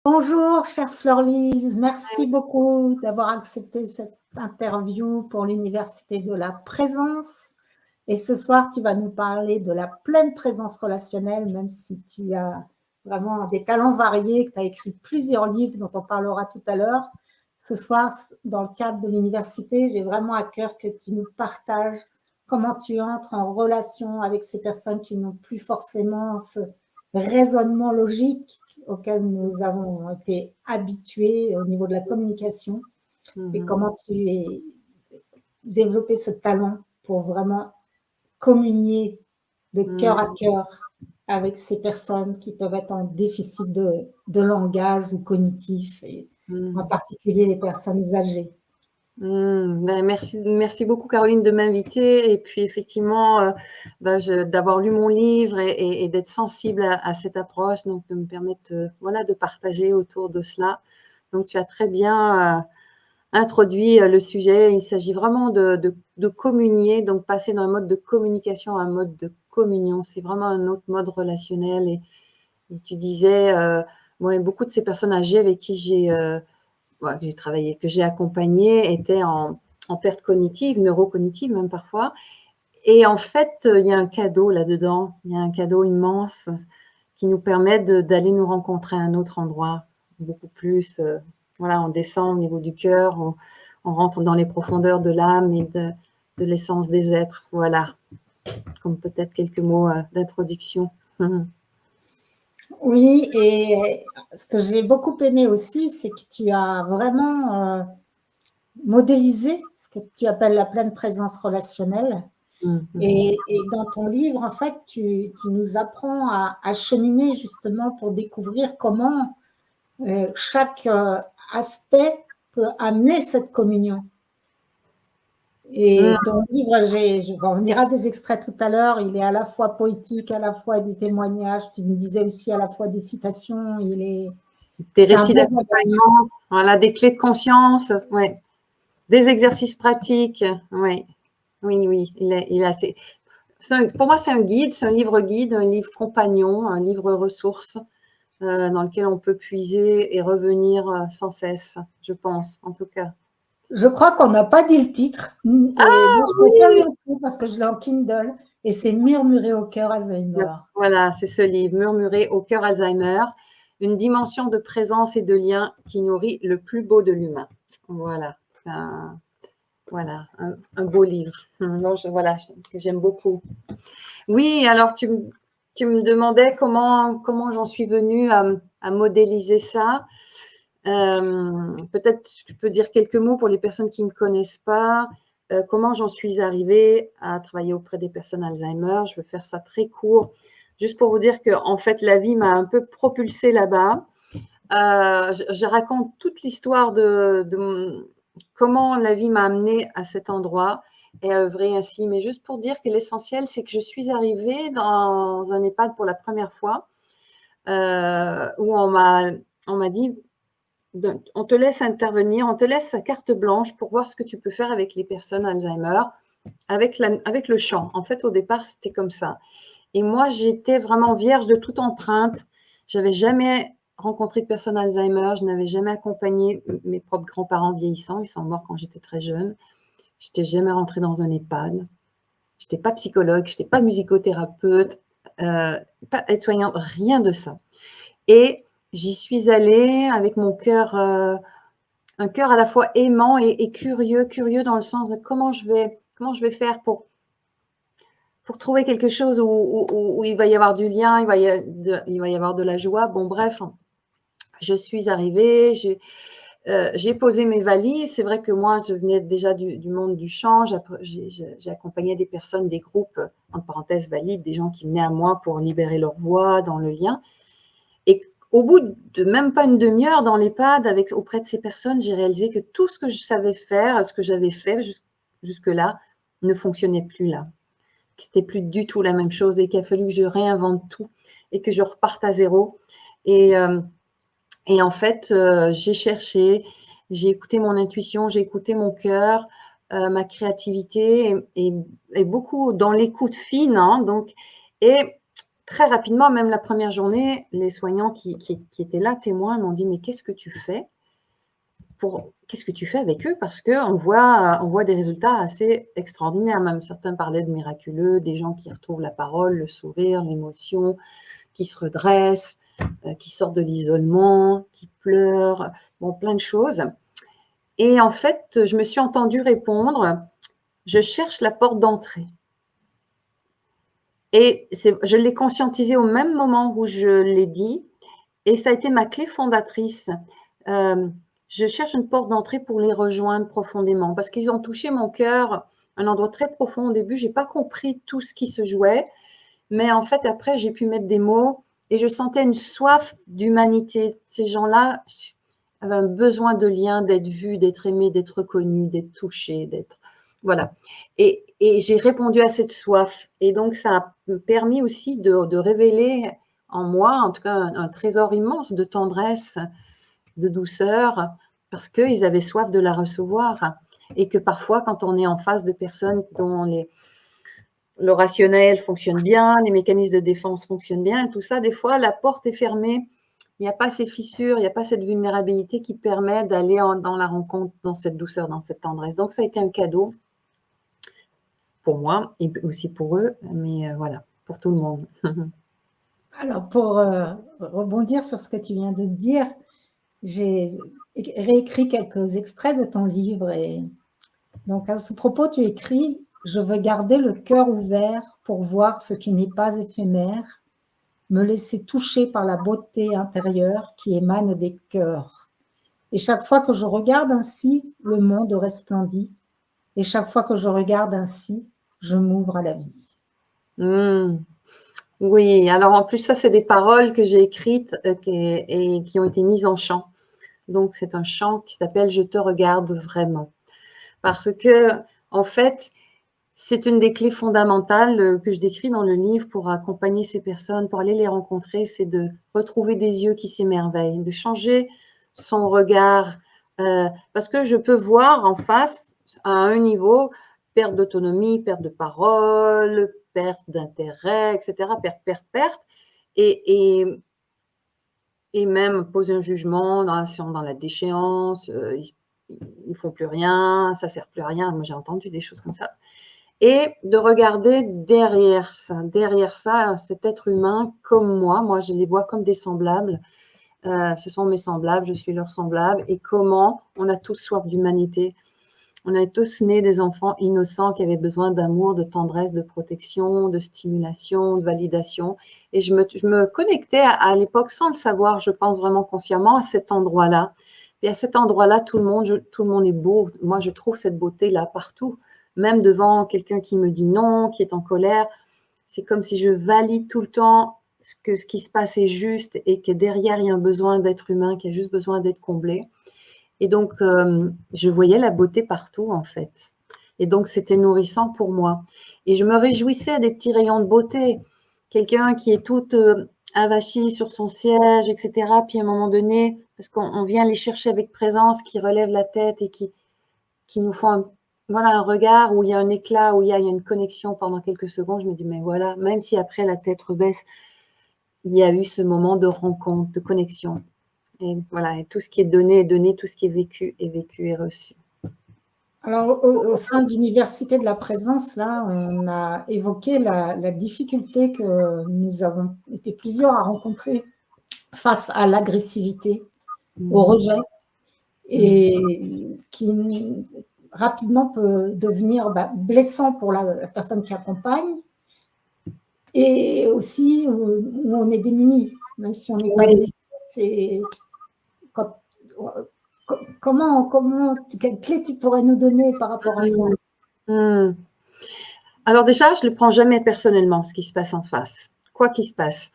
Bonjour, chère Fleur-Lise, merci beaucoup d'avoir accepté cette interview pour l'Université de la présence. Et ce soir, tu vas nous parler de la pleine présence relationnelle, même si tu as vraiment des talents variés, que tu as écrit plusieurs livres dont on parlera tout à l'heure. Ce soir, dans le cadre de l'université, j'ai vraiment à cœur que tu nous partages comment tu entres en relation avec ces personnes qui n'ont plus forcément ce raisonnement logique auquel nous avons été habitués au niveau de la communication et comment tu as développé ce talent pour vraiment communier de cœur à cœur avec ces personnes qui peuvent être en déficit de langage ou cognitif, et en particulier les personnes âgées. Ben merci beaucoup Caroline de m'inviter et puis effectivement d'avoir lu mon livre et d'être sensible à cette approche, donc de me permettre voilà, de partager autour de cela. Donc tu as très bien introduit le sujet. Il s'agit vraiment de communier, donc passer d'un mode de communication à un mode de communion. C'est vraiment un autre mode relationnel. Et tu disais, moi, beaucoup de ces personnes âgées avec qui j'ai travaillé, que j'ai accompagné, étaient en perte cognitive, neurocognitive même parfois. Et en fait, il y a un cadeau là-dedans. Il y a un cadeau immense qui nous permet d'aller nous rencontrer à un autre endroit, beaucoup plus. Voilà, on descend au niveau du cœur, on rentre dans les profondeurs de l'âme et de l'essence des êtres. Voilà, comme peut-être quelques mots d'introduction. Oui, et ce que j'ai beaucoup aimé aussi, c'est que tu as vraiment modélisé ce que tu appelles la pleine présence relationnelle. Et dans ton livre, en fait, tu nous apprends à cheminer justement pour découvrir comment chaque aspect peut amener cette communion. Et ton livre, on dira des extraits tout à l'heure, il est à la fois poétique, à la fois des témoignages, tu me disais aussi à la fois des citations, des récits d'accompagnement, voilà, des clés de conscience, ouais. Des exercices pratiques, ouais. Oui, pour moi, c'est un guide, c'est un livre guide, un livre compagnon, un livre ressource dans lequel on peut puiser et revenir sans cesse, je pense, en tout cas. Je crois qu'on n'a pas dit le titre. Et moi, je peux pas le montrer parce que je l'ai en Kindle. Et c'est Murmurer au cœur Alzheimer. Voilà, c'est ce livre, Murmurer au cœur Alzheimer, une dimension de présence et de lien qui nourrit le plus beau de l'humain. Voilà, voilà, un beau livre. Voilà, que j'aime beaucoup. Oui, alors tu me demandais comment j'en suis venue à modéliser ça. Peut-être je peux dire quelques mots pour les personnes qui ne me connaissent pas. Comment j'en suis arrivée à travailler auprès des personnes Alzheimer. Je veux faire ça très court, juste pour vous dire que en fait la vie m'a un peu propulsée là-bas. Je raconte toute l'histoire de comment la vie m'a amenée à cet endroit et à œuvrer ainsi. Mais juste pour dire que l'essentiel, c'est que je suis arrivée dans un EHPAD pour la première fois, où on m'a dit, on te laisse intervenir, on te laisse sa carte blanche pour voir ce que tu peux faire avec les personnes Alzheimer, avec le chant. En fait, au départ, c'était comme ça. Et moi, j'étais vraiment vierge de toute empreinte. J'avais jamais rencontré de personnes Alzheimer. Je n'avais jamais accompagné mes propres grands-parents vieillissants. Ils sont morts quand j'étais très jeune. Je n'étais jamais rentrée dans un EHPAD. Je n'étais pas psychologue, je n'étais pas musicothérapeute, pas aide-soignante, rien de ça. Et j'y suis allée avec mon cœur, un cœur à la fois aimant et curieux dans le sens de comment je vais faire pour trouver quelque chose où il va y avoir du lien, il va y avoir de la joie. Bon, bref, je suis arrivée, j'ai posé mes valises. C'est vrai que moi, je venais déjà du monde du chant. J'ai accompagné des personnes, des groupes, entre parenthèses valides, des gens qui venaient à moi pour libérer leur voix dans le lien. Et au bout de même pas une demi-heure dans l'EHPAD, auprès de ces personnes, j'ai réalisé que tout ce que je savais faire, ce que j'avais fait jusque-là, ne fonctionnait plus là. Que c'était plus du tout la même chose et qu'il a fallu que je réinvente tout et que je reparte à zéro. Et en fait, j'ai cherché, j'ai écouté mon intuition, j'ai écouté mon cœur, ma créativité et beaucoup dans l'écoute fine. Hein, donc, et très rapidement, même la première journée, les soignants qui étaient là, témoins, m'ont dit « Mais qu'est-ce que tu fais ? Qu'est-ce que tu fais avec eux ?» Parce qu'on voit des résultats assez extraordinaires. Même certains parlaient de miraculeux, des gens qui retrouvent la parole, le sourire, l'émotion, qui se redressent, qui sortent de l'isolement, qui pleurent, bon, plein de choses. Et en fait, je me suis entendue répondre « Je cherche la porte d'entrée ». Et je l'ai conscientisé au même moment où je l'ai dit, et ça a été ma clé fondatrice. Je cherche une porte d'entrée pour les rejoindre profondément, parce qu'ils ont touché mon cœur, un endroit très profond. Au début, je n'ai pas compris tout ce qui se jouait, mais en fait, après, j'ai pu mettre des mots, et je sentais une soif d'humanité. Ces gens-là avaient un besoin de lien, d'être vus, d'être aimés, d'être reconnus, d'être touchés, d'être… Voilà. Et j'ai répondu à cette soif. Et donc, ça a permis aussi de révéler en moi, en tout cas, un trésor immense de tendresse, de douceur, parce qu'ils avaient soif de la recevoir. Et que parfois, quand on est en face de personnes dont le rationnel fonctionne bien, les mécanismes de défense fonctionnent bien, et tout ça, des fois, la porte est fermée. Il n'y a pas ces fissures, il n'y a pas cette vulnérabilité qui permet d'aller dans la rencontre, dans cette douceur, dans cette tendresse. Donc, ça a été un cadeau pour moi et aussi pour eux, mais voilà, pour tout le monde. Alors, pour rebondir sur ce que tu viens de dire, j'ai réécrit quelques extraits de ton livre. Et donc, à ce propos, tu écris « Je veux garder le cœur ouvert pour voir ce qui n'est pas éphémère, me laisser toucher par la beauté intérieure qui émane des cœurs. Et chaque fois que je regarde ainsi, le monde resplendit. Et chaque fois que je regarde ainsi, je m'ouvre à la vie. » Oui, alors en plus, ça, c'est des paroles que j'ai écrites et qui ont été mises en chant. Donc, c'est un chant qui s'appelle « Je te regarde vraiment ». Parce que, en fait, c'est une des clés fondamentales que je décris dans le livre pour accompagner ces personnes, pour aller les rencontrer, c'est de retrouver des yeux qui s'émerveillent, de changer son regard. Parce que je peux voir en face, à un niveau, perte d'autonomie, perte de parole, perte d'intérêt, etc. Perte. Et même poser un jugement dans la déchéance, ils ne font plus rien, ça ne sert plus à rien. Moi, j'ai entendu des choses comme ça. Et de regarder derrière ça, cet être humain comme moi, je les vois comme des semblables. Ce sont mes semblables, je suis leur semblable. Et comment on a tous soif d'humanité. On est tous nés des enfants innocents qui avaient besoin d'amour, de tendresse, de protection, de stimulation, de validation. Et je me connectais à l'époque, sans le savoir, je pense vraiment consciemment, à cet endroit-là. Et à cet endroit-là, tout le monde est beau. Moi, je trouve cette beauté-là partout. Même devant quelqu'un qui me dit non, qui est en colère. C'est comme si je valide tout le temps ce qui se passe est juste et que derrière, il y a un besoin d'être humain qui a juste besoin d'être comblé. Et donc, je voyais la beauté partout, en fait. Et donc, c'était nourrissant pour moi. Et je me réjouissais des petits rayons de beauté. Quelqu'un qui est tout avachi sur son siège, etc. Puis, à un moment donné, parce qu'on vient les chercher avec présence, qui relèvent la tête et qui nous font un regard où il y a un éclat, où il y a une connexion pendant quelques secondes. Je me dis, mais voilà, même si après la tête rebaisse, il y a eu ce moment de rencontre, de connexion. Et voilà, et tout ce qui est donné est donné, tout ce qui est vécu est reçu. Alors, au sein de l'Université de la Présence, là, on a évoqué la difficulté que nous avons été plusieurs à rencontrer face à l'agressivité, au rejet, et qui rapidement peut devenir blessant pour la personne qui accompagne, et aussi où on est démuni, même si on n'est pas blessé. C'est quelle clé tu pourrais nous donner par rapport à ça? Alors déjà, je ne le prends jamais personnellement, ce qui se passe en face, quoi qu'il se passe,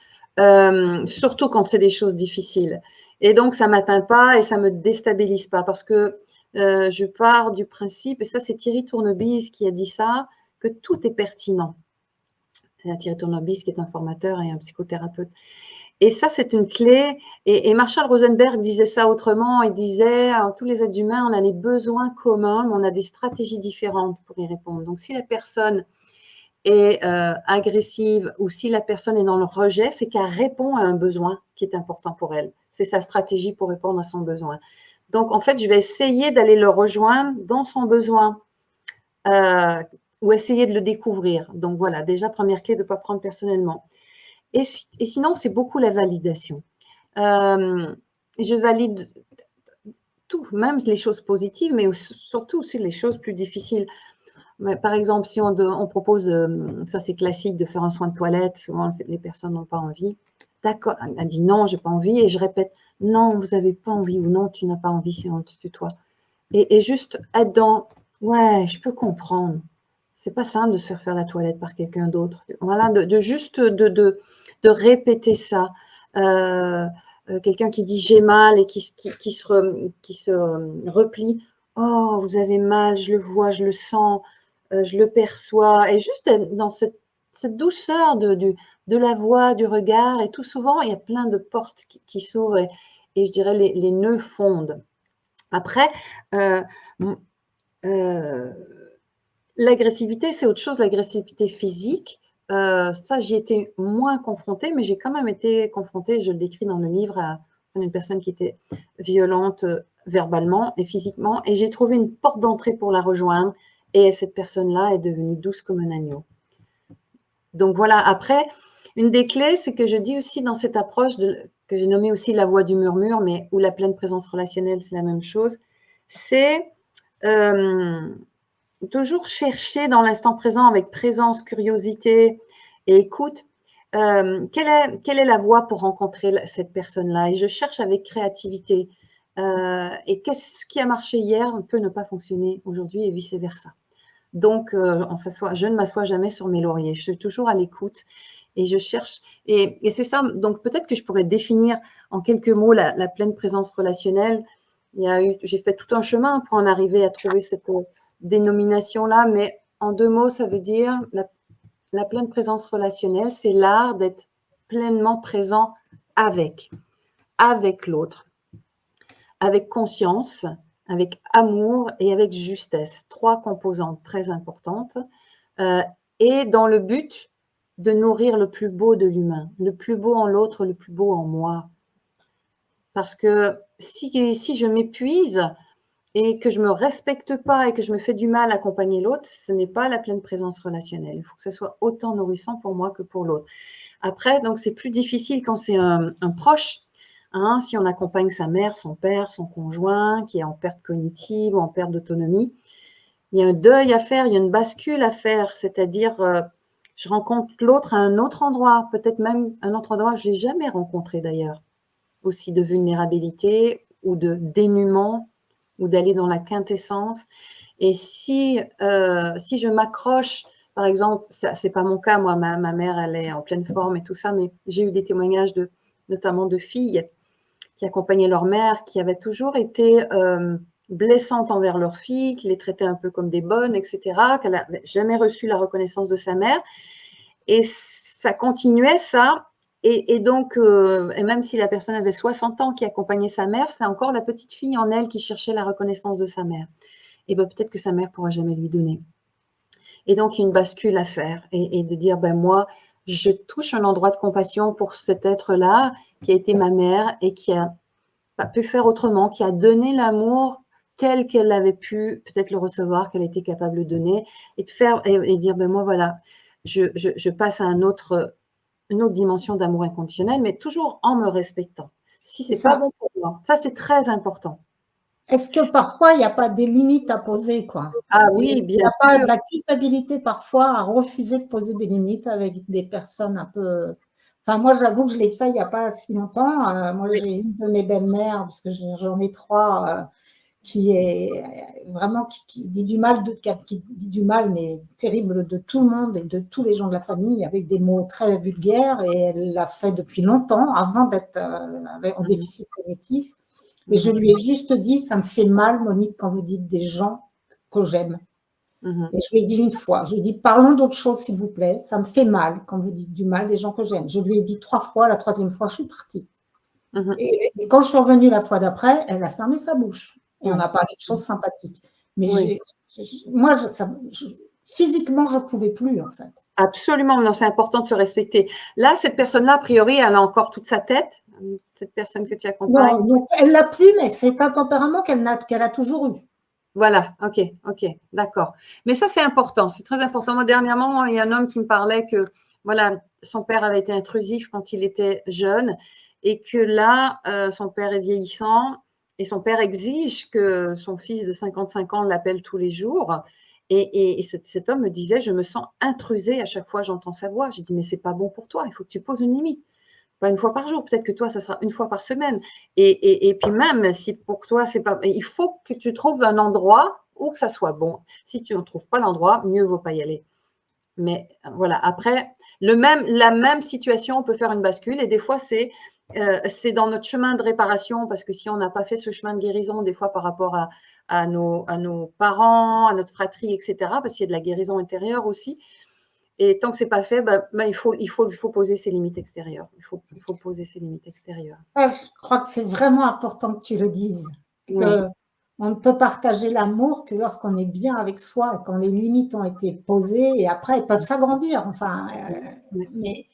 surtout quand c'est des choses difficiles. Et donc, ça ne m'atteint pas et ça ne me déstabilise pas parce que je pars du principe, et ça c'est Thierry Tournebise qui a dit ça, que tout est pertinent. Thierry Tournebise qui est un formateur et un psychothérapeute. Et ça, c'est une clé. Et Marshall Rosenberg disait ça autrement. Il disait, tous les êtres humains, on a des besoins communs, mais on a des stratégies différentes pour y répondre. Donc, si la personne est agressive ou si la personne est dans le rejet, c'est qu'elle répond à un besoin qui est important pour elle. C'est sa stratégie pour répondre à son besoin. Donc, en fait, je vais essayer d'aller le rejoindre dans son besoin ou essayer de le découvrir. Donc, voilà, déjà, première clé, de ne pas prendre personnellement. Et sinon, c'est beaucoup la validation. Je valide tout, même les choses positives, mais surtout aussi les choses plus difficiles. Par exemple, si on propose, ça c'est classique, de faire un soin de toilette, souvent les personnes n'ont pas envie. D'accord, elle dit non, j'ai pas envie, et je répète, non, vous n'avez pas envie, ou non, tu n'as pas envie, si on te tutoie. Et juste être dans, ouais, je peux comprendre. C'est pas simple de se faire la toilette par quelqu'un d'autre. Voilà, juste de répéter ça. Quelqu'un qui dit j'ai mal et qui se replie. Oh, vous avez mal, je le vois, je le sens, je le perçois. Et juste dans cette douceur de la voix, du regard. Et tout souvent, il y a plein de portes qui s'ouvrent et je dirais les nœuds fondent. Après, l'agressivité, c'est autre chose, l'agressivité physique. Ça, j'y étais moins confrontée, mais j'ai quand même été confrontée, je le décris dans le livre, à une personne qui était violente verbalement et physiquement. Et j'ai trouvé une porte d'entrée pour la rejoindre. Et cette personne-là est devenue douce comme un agneau. Donc voilà, après, une des clés, c'est que je dis aussi dans cette approche que j'ai nommée aussi la voie du murmure, mais où la pleine présence relationnelle, c'est la même chose, c'est toujours chercher dans l'instant présent avec présence, curiosité et écoute, quelle est la voie pour rencontrer cette personne-là? Et je cherche avec créativité. Et qu'est-ce qui a marché hier peut ne pas fonctionner aujourd'hui et vice-versa. Donc, je ne m'assois jamais sur mes lauriers. Je suis toujours à l'écoute et je cherche. Et c'est ça. Donc, peut-être que je pourrais définir en quelques mots la pleine présence relationnelle. J'ai fait tout un chemin pour en arriver à trouver cette dénomination-là, mais en 2 mots, ça veut dire la pleine présence relationnelle, c'est l'art d'être pleinement présent avec l'autre, avec conscience, avec amour et avec justesse. 3 composantes très importantes. Et dans le but de nourrir le plus beau de l'humain, le plus beau en l'autre, le plus beau en moi. Parce que si je m'épuise et que je ne me respecte pas et que je me fais du mal à accompagner l'autre, ce n'est pas la pleine présence relationnelle. Il faut que ce soit autant nourrissant pour moi que pour l'autre. Après, donc c'est plus difficile quand c'est un proche. Hein, si on accompagne sa mère, son père, son conjoint, qui est en perte cognitive ou en perte d'autonomie, il y a un deuil à faire, il y a une bascule à faire, c'est-à-dire je rencontre l'autre à un autre endroit, peut-être même un autre endroit que je ne l'ai jamais rencontré d'ailleurs, aussi de vulnérabilité ou de dénuement ou d'aller dans la quintessence. Et si je m'accroche, par exemple, ce n'est pas mon cas, moi, ma mère, elle est en pleine forme et tout ça, mais j'ai eu des témoignages notamment de filles qui accompagnaient leur mère, qui avaient toujours été blessantes envers leur fille, qui les traitaient un peu comme des bonnes, etc., qu'elle n'avait jamais reçu la reconnaissance de sa mère. Et ça continuait, ça. Et donc, et même si la personne avait 60 ans qui accompagnait sa mère, c'était encore la petite fille en elle qui cherchait la reconnaissance de sa mère. Et ben, peut-être que sa mère ne pourra jamais lui donner. Et donc, il y a une bascule à faire et de dire, ben moi, je touche un endroit de compassion pour cet être-là qui a été ma mère et qui a pas pu faire autrement, qui a donné l'amour tel qu'elle avait pu peut-être le recevoir, qu'elle était capable de donner, et de faire et dire, ben moi, voilà, je passe à une autre dimension d'amour inconditionnel, mais toujours en me respectant. Si ce n'est pas bon pour moi, ça, c'est très important. Est-ce que parfois, il n'y a pas des limites à poser, quoi? Ah oui, bien sûr. Il n'y a pas de la culpabilité parfois à refuser de poser des limites avec des personnes un peu… Enfin, moi, j'avoue que je l'ai fait il n'y a pas si longtemps. Moi, Oui. j'ai une de mes belles-mères, parce que j'en ai 3, qui est vraiment, qui dit du mal, qui dit du mal, mais terrible, de tout le monde et de tous les gens de la famille, avec des mots très vulgaires, et elle l'a fait depuis longtemps, avant d'être en déficit cognitif. Et je lui ai juste dit, ça me fait mal, Monique, quand vous dites des gens que j'aime. Et je lui ai dit une fois, je lui ai dit, parlons d'autre chose, s'il vous plaît. Ça me fait mal quand vous dites du mal des gens que j'aime. Je lui ai dit 3 fois, la 3e fois, je suis partie. Et quand je suis revenue la fois d'après, elle a fermé sa bouche. Et on a parlé de choses sympathiques. Mais moi, physiquement, je ne pouvais plus, en fait. Absolument, non, c'est important de se respecter. Là, cette personne-là, a priori, elle a encore toute sa tête, cette personne que tu accompagnes. Non, elle l'a plus, mais c'est un tempérament qu'elle a toujours eu. Voilà, ok, d'accord. Mais ça, c'est important, c'est très important. Moi, dernièrement, il y a un homme qui me parlait que, voilà, son père avait été intrusif quand il était jeune et que là, son père est vieillissant et son père exige que son fils de 55 ans l'appelle tous les jours. Et cet homme me disait, je me sens intrusé à chaque fois que j'entends sa voix. J'ai dit, mais c'est pas bon pour toi, il faut que tu poses une limite. Pas une fois par jour, peut-être que toi, ça sera une fois par semaine. Et puis même si pour toi, c'est pas, il faut que tu trouves un endroit où que ça soit bon. Si tu ne trouves pas l'endroit, mieux vaut pas y aller. Mais voilà, après, la même situation, on peut faire une bascule et des fois, c'est dans notre chemin de réparation parce que si on n'a pas fait ce chemin de guérison, des fois par rapport à nos parents, à notre fratrie, etc., parce qu'il y a de la guérison intérieure aussi, et tant que ce n'est pas fait, il faut poser ses limites extérieures. Il faut poser ses limites extérieures. Ça, je crois que c'est vraiment important que tu le dises. Oui. On ne peut partager l'amour que lorsqu'on est bien avec soi, quand les limites ont été posées et après elles peuvent s'agrandir. Enfin, mais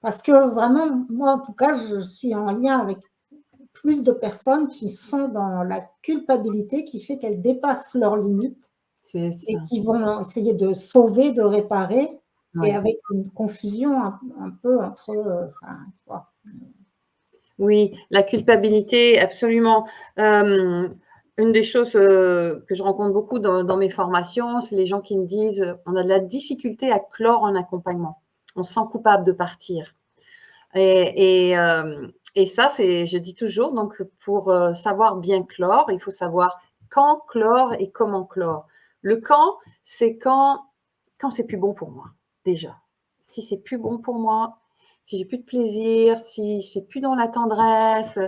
parce que vraiment, moi en tout cas, je suis en lien avec plus de personnes qui sont dans la culpabilité qui fait qu'elles dépassent leurs limites et qui vont essayer de sauver, de réparer, et avec une confusion un peu entre… Oui, la culpabilité, absolument. Une des choses que je rencontre beaucoup dans mes formations, c'est les gens qui me disent on a de la difficulté à clore un accompagnement. On se sent coupable de partir. Et ça, je dis toujours, donc pour savoir bien clore, il faut savoir quand clore et comment clore. Le quand, c'est quand c'est plus bon pour moi, déjà. Si c'est plus bon pour moi, si j'ai plus de plaisir, si je suis plus dans la tendresse,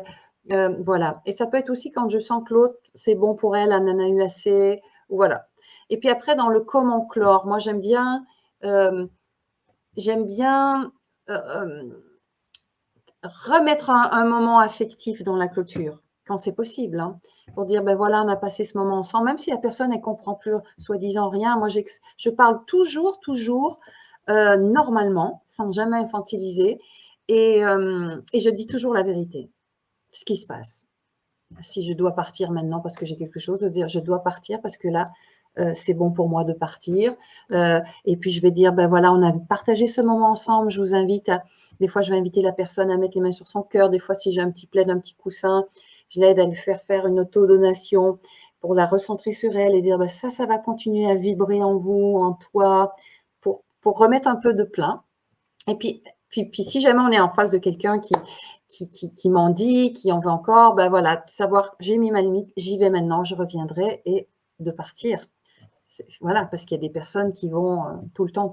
voilà. Et ça peut être aussi quand je sens que l'autre, c'est bon pour elle, elle en a eu assez, voilà. Et puis après, dans le comment clore, moi j'aime bien remettre un moment affectif dans la clôture, quand c'est possible, hein, pour dire, ben voilà, on a passé ce moment ensemble, même si la personne, elle comprend plus, soi-disant, rien. Moi, je parle toujours, normalement, sans jamais infantiliser, et je dis toujours la vérité, ce qui se passe. Si je dois partir maintenant parce que j'ai quelque chose, de dire, je dois partir parce que là, c'est bon pour moi de partir. Et puis, je vais dire, ben voilà, on a partagé ce moment ensemble. Je vous invite des fois, je vais inviter la personne à mettre les mains sur son cœur. Des fois, si j'ai un petit plaid, un petit coussin, je l'aide à lui faire une autodonation pour la recentrer sur elle et dire, ben ça va continuer à vibrer en vous, en toi, pour remettre un peu de plein. Et puis, si jamais on est en face de quelqu'un qui m'en dit, qui en veut encore, ben voilà, savoir, j'ai mis ma limite, j'y vais maintenant, je reviendrai et de partir. Voilà, parce qu'il y a des personnes qui vont tout le temps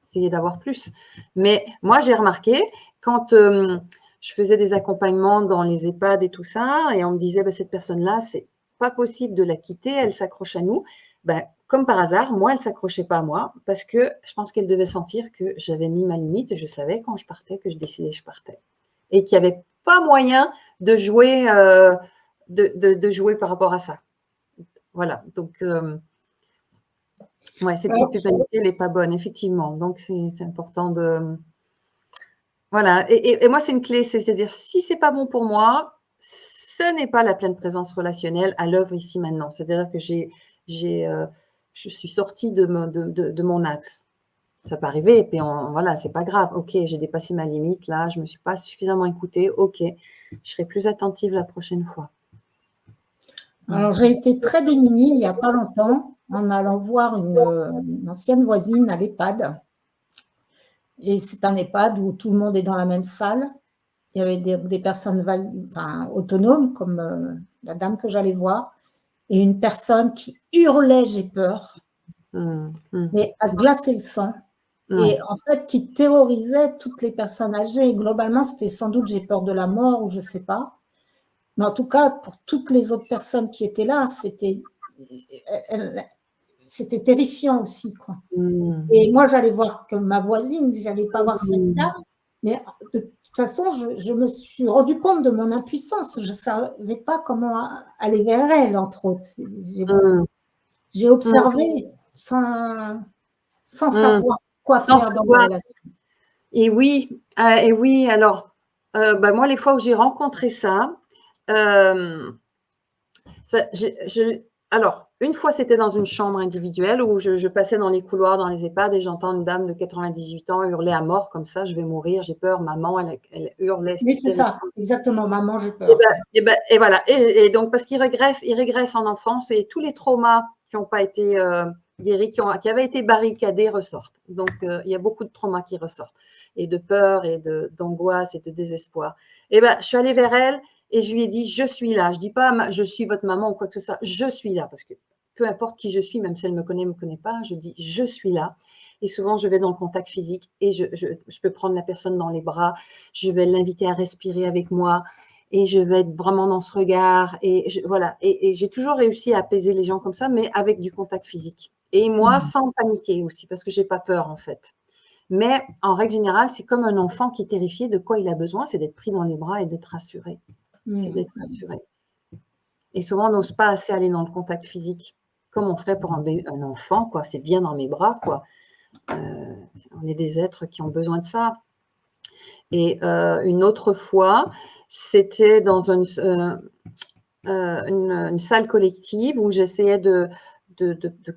essayer d'avoir plus. Mais moi, j'ai remarqué, quand je faisais des accompagnements dans les EHPAD et tout ça, et on me disait, ben, cette personne-là, c'est pas possible de la quitter, elle s'accroche à nous. Ben, comme par hasard, moi, elle ne s'accrochait pas à moi, parce que je pense qu'elle devait sentir que j'avais mis ma limite, et je savais quand je partais, que je décidais, je partais. Et qu'il n'y avait pas moyen de jouer, de jouer par rapport à ça. Voilà, donc… ouais, cette culpabilité, elle n'est pas bonne, effectivement. Donc, c'est important de… Voilà. Et moi, c'est une clé, c'est-à-dire, si ce n'est pas bon pour moi, ce n'est pas la pleine présence relationnelle à l'œuvre ici maintenant. C'est-à-dire que je suis sortie de mon axe. Ça peut arriver, et puis voilà, c'est pas grave. Ok, j'ai dépassé ma limite, là, je ne me suis pas suffisamment écoutée. Ok, je serai plus attentive la prochaine fois. Alors, j'ai été très démunie il n'y a pas longtemps en allant voir une ancienne voisine à l'EHPAD. Et c'est un EHPAD où tout le monde est dans la même salle. Il y avait des personnes autonomes, comme la dame que j'allais voir, et une personne qui hurlait « j'ai peur », mais à glacer le sang. Et en fait, qui terrorisait toutes les personnes âgées. Et globalement, c'était sans doute « j'ai peur de la mort » ou je ne sais pas. Mais en tout cas, pour toutes les autres personnes qui étaient là, c'était terrifiant aussi, quoi. Et moi, j'allais voir que ma voisine, je n'allais pas voir cette dame. Mais de toute façon, je me suis rendu compte de mon impuissance. Je ne savais pas comment aller vers elle, entre autres. J'ai observé sans savoir. quoi Non, faire c'est dans les quoi? relations. Et oui, alors, moi, les fois où j'ai rencontré ça, alors, une fois, c'était dans une chambre individuelle où je passais dans les couloirs, dans les EHPAD, et j'entends une dame de 98 ans hurler à mort comme ça, je vais mourir, j'ai peur, maman, elle hurlait, Oui, c'était c'est terrible. ça, exactement. Maman, j'ai Et, peur. et voilà. Et donc, parce qu'il régresse en enfance et tous les traumas qui n'ont pas été guéris, qui avaient été barricadés ressortent. Donc, il y a beaucoup de traumas qui ressortent et de peur et d'angoisse et de désespoir. Et je suis allée vers elle et je lui ai dit, je suis là. Je ne dis pas, je suis votre maman ou quoi que ce soit. Je suis là parce que peu importe qui je suis, même si elle me connaît pas, je dis, je suis là. Et souvent, je vais dans le contact physique et je peux prendre la personne dans les bras. Je vais l'inviter à respirer avec moi. Et je vais être vraiment dans ce regard. Et voilà. Et j'ai toujours réussi à apaiser les gens comme ça, mais avec du contact physique. Et moi, sans paniquer aussi, parce que j'ai pas peur en fait. Mais en règle générale, c'est comme un enfant qui est terrifié. De quoi il a besoin, c'est d'être pris dans les bras et d'être rassuré. C'est d'être rassuré. Et souvent, on n'ose pas assez aller dans le contact physique, comme on ferait pour un enfant, quoi. C'est bien dans mes bras, quoi. On est des êtres qui ont besoin de ça. Et une autre fois, c'était dans une salle collective où j'essayais de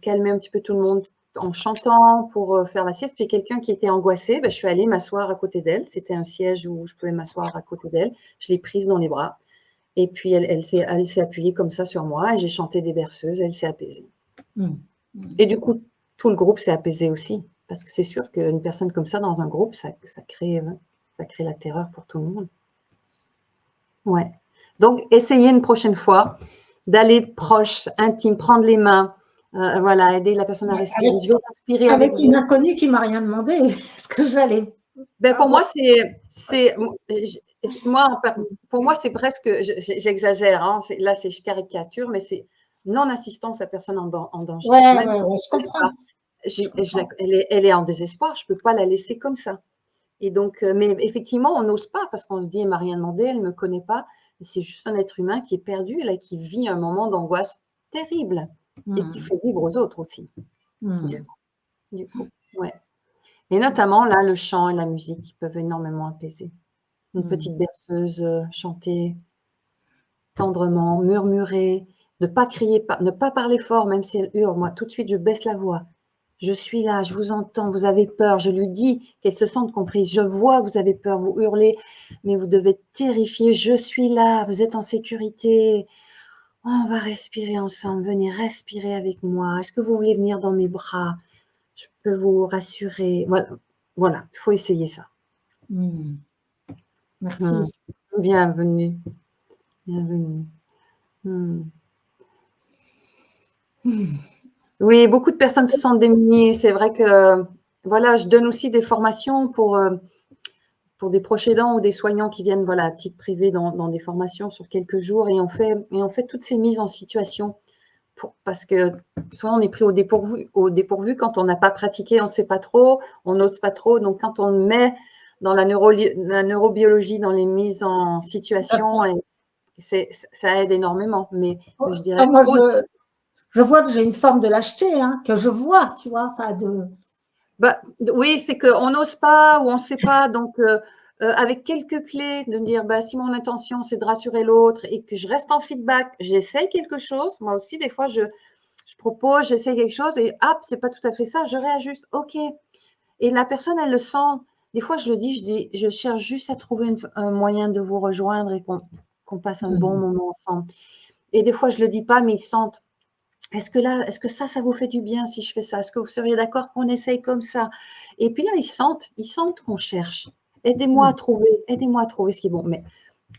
calmer un petit peu tout le monde en chantant pour faire la sieste. Puis quelqu'un qui était angoissé, je suis allée m'asseoir à côté d'elle. C'était un siège où je pouvais m'asseoir à côté d'elle. Je l'ai prise dans les bras. Et puis elle s'est appuyée comme ça sur moi et j'ai chanté des berceuses. Elle s'est apaisée. Et du coup, tout le groupe s'est apaisé aussi. Parce que c'est sûr qu'une personne comme ça dans un groupe, ça crée la terreur pour tout le monde. Ouais. Donc, essayez une prochaine fois d'aller proche, intime, prendre les mains, voilà, aider la personne à respirer. Je vais respirer avec vous. Une inconnue qui m'a rien demandé, est-ce que j'allais… Pour moi, pour moi, c'est presque, j'exagère, hein, là, je caricature, mais c'est non-assistance à personne en danger. Ouais, Même je comprends. elle est en désespoir, je ne peux pas la laisser comme ça. Et donc, mais effectivement, on n'ose pas parce qu'on se dit, elle m'a rien demandé, elle ne me connaît pas. C'est juste un être humain qui est perdu, là, qui vit un moment d'angoisse terrible et qui fait vivre aux autres aussi. Du coup, ouais. Et notamment, là, le chant et la musique peuvent énormément apaiser. Une petite berceuse, chanter tendrement, murmurer, ne pas crier, ne pas parler fort, même si elle hurle. Moi, tout de suite, je baisse la voix. Je suis là, je vous entends, vous avez peur. Je lui dis qu'elle se sente comprise. Je vois que vous avez peur, vous hurlez, mais vous devez être terrifié. Je suis là, vous êtes en sécurité. Oh, on va respirer ensemble. Venez respirer avec moi. Est-ce que vous voulez venir dans mes bras? Je peux vous rassurer. Voilà, il faut essayer ça. Merci. Bienvenue. Bienvenue. Oui, beaucoup de personnes se sentent démunies. C'est vrai que voilà, je donne aussi des formations pour des proches aidants ou des soignants qui viennent à titre privé dans des formations sur quelques jours et on fait toutes ces mises en situation parce que souvent on est pris au dépourvu quand on n'a pas pratiqué, on ne sait pas trop, on n'ose pas trop. Donc quand on met dans la neurobiologie, dans les mises en situation, ça aide énormément. Mais je dirais moi, je vois que j'ai une forme de lâcheté, hein, que je vois, tu vois, oui, c'est qu'on n'ose pas ou on ne sait pas. Donc, avec quelques clés, de me dire, si mon intention, c'est de rassurer l'autre et que je reste en feedback, j'essaye quelque chose. Moi aussi, des fois, je propose, j'essaye quelque chose et hop, c'est pas tout à fait ça, je réajuste. OK. Et la personne, elle le sent. Des fois, je dis, je cherche juste à trouver un moyen de vous rejoindre et qu'on passe un bon moment ensemble. Et des fois, je le dis pas, mais ils sentent. Est-ce que ça vous fait du bien si je fais ça? Est-ce que vous seriez d'accord qu'on essaye comme ça? Et puis là, ils sentent qu'on cherche. Aidez-moi à trouver ce qui est bon. Mais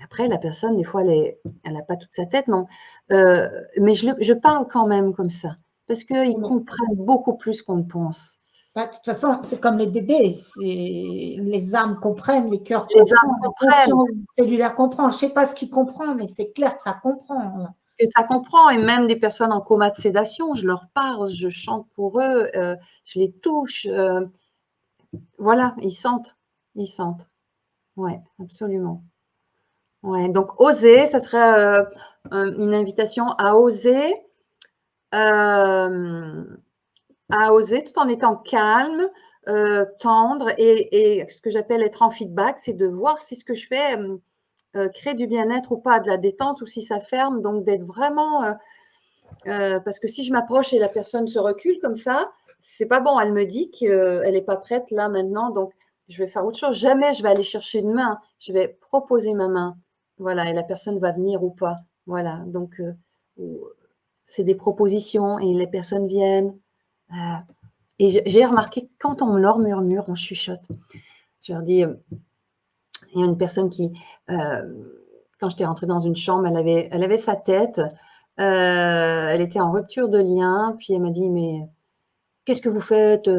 après, la personne, des fois, elle n'a pas toute sa tête, non. Mais je parle quand même comme ça, parce qu'ils comprennent beaucoup plus qu'on ne pense. De toute façon, c'est comme les bébés, les âmes comprennent, les cœurs Les âmes comprennent, la conscience cellulaire comprend. Je ne sais pas ce qu'il comprend, mais c'est clair que ça comprend. Et ça comprend, et même des personnes en coma de sédation, je leur parle, je chante pour eux, je les touche. Voilà, ils sentent. Oui, absolument. Ouais, donc oser, ça serait une invitation à oser tout en étant calme, tendre et ce que j'appelle être en feedback, c'est de voir si ce que je fais crée du bien-être ou pas, de la détente ou si ça ferme. Donc, d'être vraiment… parce que si je m'approche et la personne se recule comme ça, c'est pas bon. Elle me dit qu'elle n'est pas prête là maintenant, donc je vais faire autre chose. Jamais je vais aller chercher une main. Je vais proposer ma main. Voilà, et la personne va venir ou pas. Voilà, donc c'est des propositions et les personnes viennent. Et j'ai remarqué que quand on leur murmure, on chuchote. Je leur dis, il y a une personne qui, quand j'étais rentrée dans une chambre, elle avait sa tête, elle était en rupture de lien, puis elle m'a dit, mais qu'est-ce que vous faites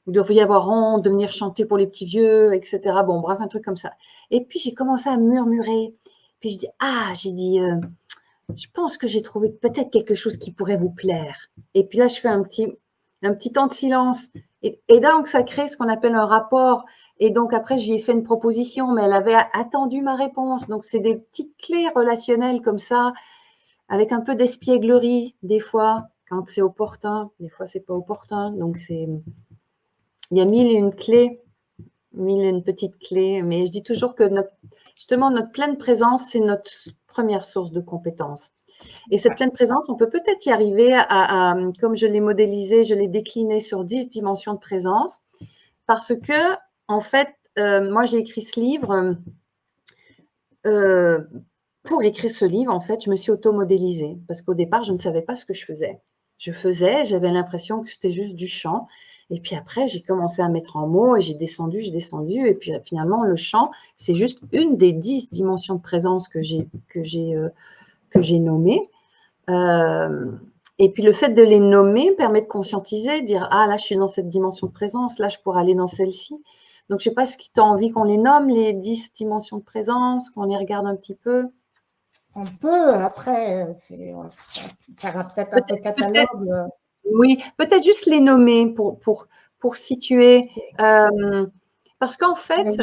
vous devriez avoir honte de venir chanter pour les petits vieux, etc. Bon, bref, un truc comme ça. Et puis, j'ai commencé à murmurer. Puis, j'ai dit, je pense que j'ai trouvé peut-être quelque chose qui pourrait vous plaire. Et puis là, je fais un petit temps de silence. Et donc, ça crée ce qu'on appelle un rapport. Et donc, après, je lui ai fait une proposition, mais elle avait attendu ma réponse. Donc, c'est des petites clés relationnelles comme ça, avec un peu d'espièglerie, des fois, quand c'est opportun. Des fois, c'est pas opportun. Donc, il y a mille et une clés, mille et une petites clés. Mais je dis toujours que justement, notre pleine présence, c'est notre première source de compétence. Et cette pleine présence, on peut peut-être y arriver comme je l'ai modélisé, je l'ai décliné sur 10 dimensions de présence, parce que, en fait, moi, j'ai écrit ce livre. Pour écrire ce livre, en fait, je me suis auto-modélisée, parce qu'au départ, je ne savais pas ce que je faisais. J'avais l'impression que c'était juste du chant. Et puis après, j'ai commencé à mettre en mots et j'ai descendu. Et puis finalement, le chant, c'est juste une des 10 dimensions de présence que j'ai nommées. Et puis le fait de les nommer permet de conscientiser, dire ah là je suis dans cette dimension de présence, là je pourrais aller dans celle-ci. Donc je ne sais pas ce qui t'a envie qu'on les nomme, les 10 dimensions de présence, qu'on les regarde un petit peu. On peut, après, on fera peut-être un peu catalogue. Oui, peut-être juste les nommer pour situer. Parce qu'en fait,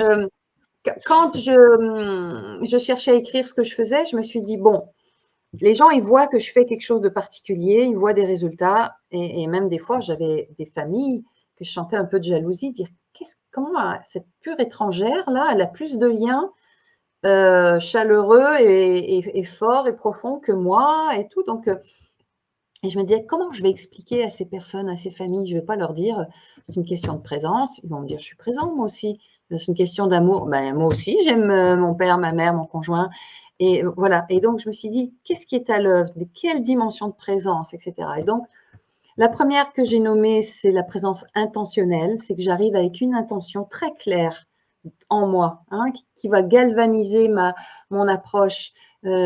quand je cherchais à écrire ce que je faisais, je me suis dit, bon, les gens, ils voient que je fais quelque chose de particulier, ils voient des résultats. Et même des fois, j'avais des familles que je sentais un peu de jalousie, dire, comment cette pure étrangère-là, elle a plus de liens chaleureux et forts et profonds que moi et tout. Donc, et je me disais, comment je vais expliquer à ces personnes, à ces familles? Je ne vais pas leur dire, c'est une question de présence. Ils vont me dire, je suis présent, moi aussi. C'est une question d'amour. Ben, moi aussi, j'aime mon père, ma mère, mon conjoint. Et voilà. Et donc, je me suis dit, qu'est-ce qui est à l'œuvre? De quelle dimension de présence, etc. Et donc, la première que j'ai nommée, c'est la présence intentionnelle. C'est que j'arrive avec une intention très claire en moi, hein, qui va galvaniser mon approche.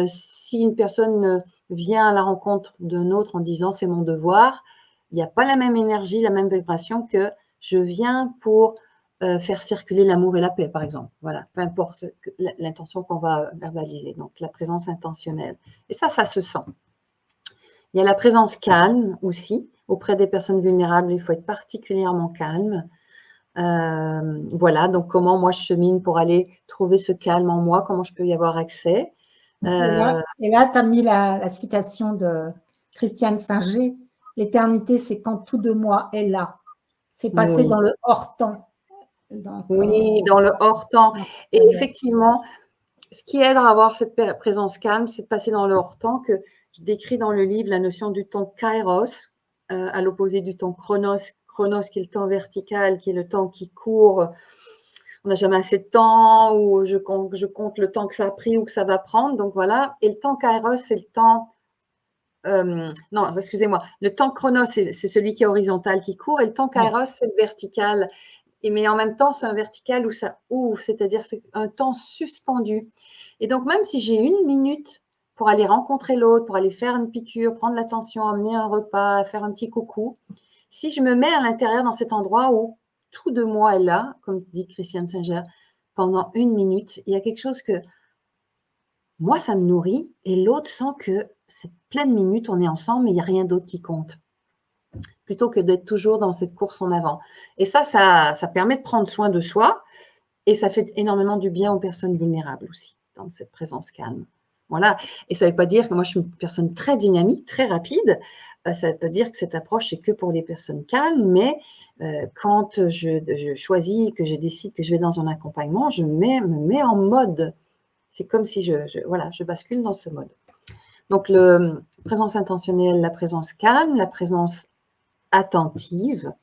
Si une personne vient à la rencontre d'un autre en disant c'est mon devoir, il n'y a pas la même énergie, la même vibration que je viens pour faire circuler l'amour et la paix, par exemple. Voilà, peu importe l'intention qu'on va verbaliser. Donc, la présence intentionnelle. Et ça se sent. Il y a la présence calme aussi. Auprès des personnes vulnérables, il faut être particulièrement calme. Voilà, donc comment moi je chemine pour aller trouver ce calme en moi, comment je peux y avoir accès. Et là tu as mis la citation de Christiane Singer, l'éternité, c'est quand tout de moi est là. C'est passé dans le hors-temps. Oui, dans le hors-temps. Et effectivement, ce qui aide à avoir cette présence calme, c'est de passer dans le hors-temps que je décris dans le livre, la notion du temps kairos, à l'opposé du temps chronos. Chronos qui est le temps vertical, qui est le temps qui court. On n'a jamais assez de temps, ou je compte le temps que ça a pris ou que ça va prendre. Donc voilà. Et le temps kairos, c'est le temps… non, excusez-moi. Le temps chronos, c'est celui qui est horizontal, qui court. Et le temps kairos, c'est le vertical. Mais en même temps, c'est un vertical où ça ouvre, c'est-à-dire c'est un temps suspendu. Et donc, même si j'ai une minute pour aller rencontrer l'autre, pour aller faire une piqûre, prendre l'attention, amener un repas, faire un petit coucou, si je me mets à l'intérieur dans cet endroit où tout de moi est là, comme dit Christiane Singer, pendant une minute, il y a quelque chose que moi, ça me nourrit et l'autre sent que cette pleine minute, on est ensemble, mais il n'y a rien d'autre qui compte. Plutôt que d'être toujours dans cette course en avant. Et ça permet de prendre soin de soi et ça fait énormément du bien aux personnes vulnérables aussi, dans cette présence calme. Voilà. Et ça ne veut pas dire que moi, je suis une personne très dynamique, très rapide. Ça ne veut pas dire que cette approche, c'est que pour les personnes calmes, mais quand je choisis, que je décide que je vais dans un accompagnement, je me mets en mode. C'est comme si voilà, je bascule dans ce mode. Donc, la présence intentionnelle, la présence calme, la présence attentive.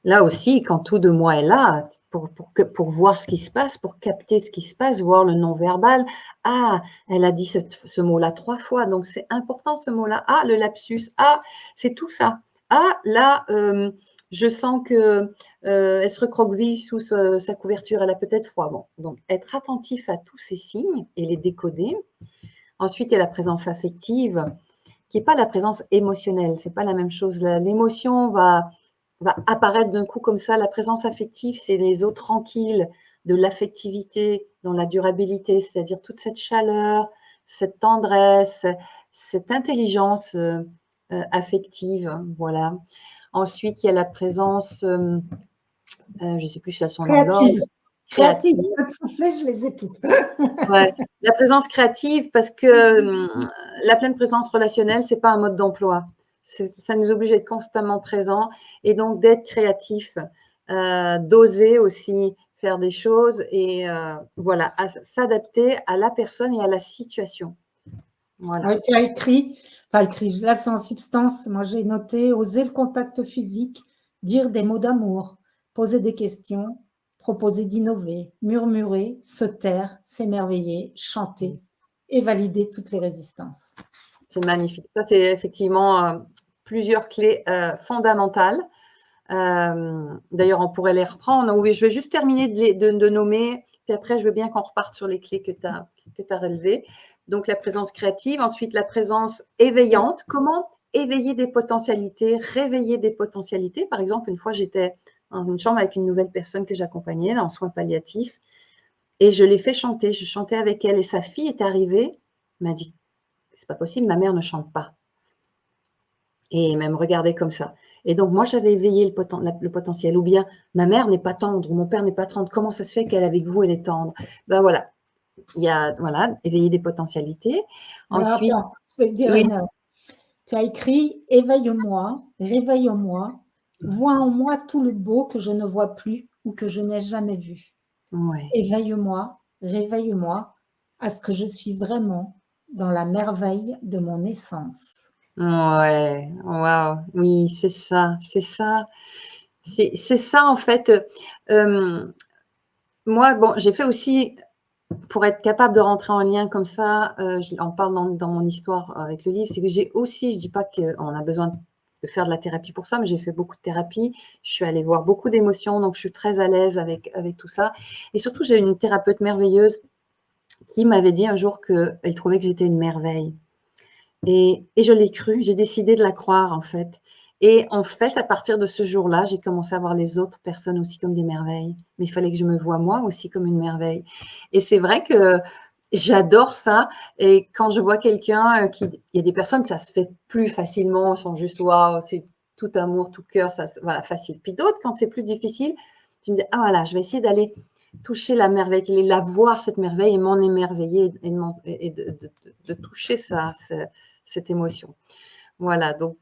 Là aussi, quand tout de moi est là, pour voir ce qui se passe, pour capter ce qui se passe, voir le non-verbal. Ah, elle a dit ce mot-là 3 fois, donc c'est important ce mot-là. Ah, le lapsus. Ah, c'est tout ça. Ah, là, je sens que elle se recroqueville sous sa couverture, elle a peut-être froid. Bon, donc être attentif à tous ces signes et les décoder. Ensuite, il y a la présence affective, qui n'est pas la présence émotionnelle. C'est pas la même chose. L'émotion va apparaître d'un coup comme ça. La présence affective, c'est les eaux tranquilles de l'affectivité dans la durabilité, c'est-à-dire toute cette chaleur, cette tendresse, cette intelligence affective. Voilà. Ensuite, il y a la présence, je ne sais plus si elles sont dans l'ordre. Créative, je peux te souffler, je les ai toutes. Ouais. La présence créative, parce que la pleine présence relationnelle, ce n'est pas un mode d'emploi. Ça nous oblige à être constamment présents et donc d'être créatif, d'oser aussi faire des choses et voilà, à s'adapter à la personne et à la situation. Voilà. Ouais, tu as écrit, là c'est en substance, moi j'ai noté oser le contact physique, dire des mots d'amour, poser des questions, proposer d'innover, murmurer, se taire, s'émerveiller, chanter et valider toutes les résistances. C'est magnifique. Ça, c'est effectivement plusieurs clés fondamentales. D'ailleurs, on pourrait les reprendre. Oui, je vais juste terminer de nommer, puis après, je veux bien qu'on reparte sur les clés que tu as relevées. Donc, la présence créative, ensuite la présence éveillante. Comment éveiller des potentialités, réveiller des potentialités? Par exemple, une fois, j'étais dans une chambre avec une nouvelle personne que j'accompagnais en soins palliatifs et je l'ai fait chanter. Je chantais avec elle et sa fille est arrivée, m'a dit, c'est pas possible, ma mère ne chante pas. Et elle me regardait comme ça. Et donc, moi, j'avais éveillé le potentiel. Ou bien, ma mère n'est pas tendre, ou mon père n'est pas tendre. Comment ça se fait qu'elle, avec vous, elle est tendre? Ben voilà, il y a, voilà, éveiller des potentialités. Ensuite, attends, je vais te dire oui. Tu as écrit « Éveille-moi, réveille-moi, vois en moi tout le beau que je ne vois plus ou que je n'ai jamais vu. Ouais. Éveille-moi, réveille-moi à ce que je suis vraiment dans la merveille de mon essence. » Ouais, waouh, oui, c'est ça, c'est ça. C'est ça, en fait. Moi, bon, j'ai fait aussi, pour être capable de rentrer en lien comme ça, on parle dans mon histoire avec le livre, c'est que j'ai aussi, je ne dis pas qu'on a besoin de faire de la thérapie pour ça, mais j'ai fait beaucoup de thérapie, je suis allée voir beaucoup d'émotions, donc je suis très à l'aise avec tout ça. Et surtout, j'ai une thérapeute merveilleuse qui m'avait dit un jour qu'elle trouvait que j'étais une merveille. Et je l'ai cru, j'ai décidé de la croire en fait. Et en fait, à partir de ce jour-là, j'ai commencé à voir les autres personnes aussi comme des merveilles. Mais il fallait que je me voie moi aussi comme une merveille. Et c'est vrai que j'adore ça. Et quand je vois quelqu'un il y a des personnes, ça se fait plus facilement, sont juste waouh, c'est tout amour, tout cœur, ça, voilà, facile. Puis d'autres, quand c'est plus difficile, tu me dis, ah voilà, je vais essayer d'aller toucher la merveille, la voir cette merveille et m'en émerveiller et de toucher ça, cette émotion. Voilà, donc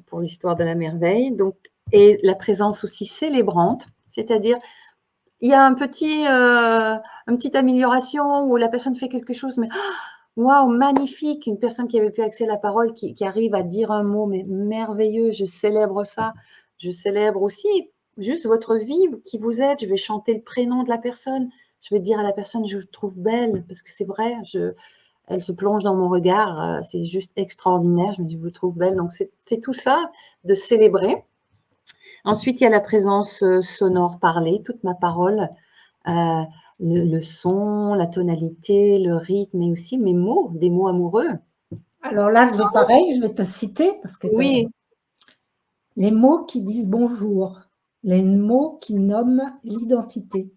pour l'histoire de la merveille. Donc, et la présence aussi célébrante, c'est-à-dire il y a une petite amélioration où la personne fait quelque chose, mais waouh, magnifique, une personne qui avait plus accès à la parole, qui arrive à dire un mot, mais merveilleux, je célèbre ça. Je célèbre aussi juste votre vie, qui vous êtes. Je vais chanter le prénom de la personne. Je vais dire à la personne, je vous trouve belle, parce que c'est vrai, elle se plonge dans mon regard, c'est juste extraordinaire. Je me dis, je vous trouve belle. Donc, c'est tout ça, de célébrer. Ensuite, il y a la présence sonore parlée, toute ma parole, le son, la tonalité, le rythme, mais aussi mes mots, des mots amoureux. Alors là, je vais te citer parce que Oui. les mots qui disent bonjour, les mots qui nomment l'identité,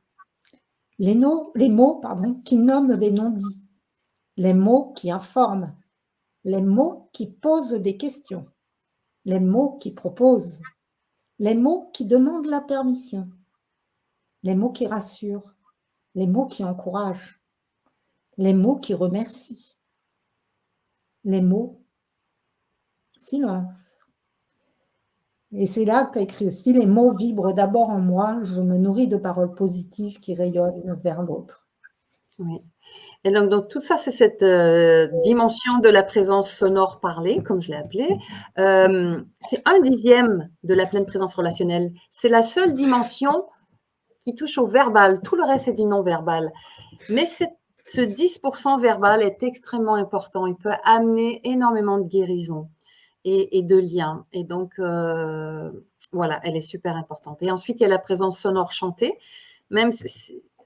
les mots qui nomment les non-dits, les mots qui informent, les mots qui posent des questions, les mots qui proposent, les mots qui demandent la permission, les mots qui rassurent, les mots qui encouragent, les mots qui remercient, les mots, silence. Et c'est là que tu as écrit aussi, les mots vibrent d'abord en moi, je me nourris de paroles positives qui rayonnent vers l'autre. Oui. Et donc, tout ça, c'est cette dimension de la présence sonore parlée, comme je l'ai appelée. C'est 1/10 de la pleine présence relationnelle. C'est la seule dimension qui touche au verbal. Tout le reste est du non-verbal. Mais ce 10% verbal est extrêmement important. Il peut amener énormément de guérison et de liens. Et donc, voilà, elle est super importante. Et ensuite, il y a la présence sonore chantée. Même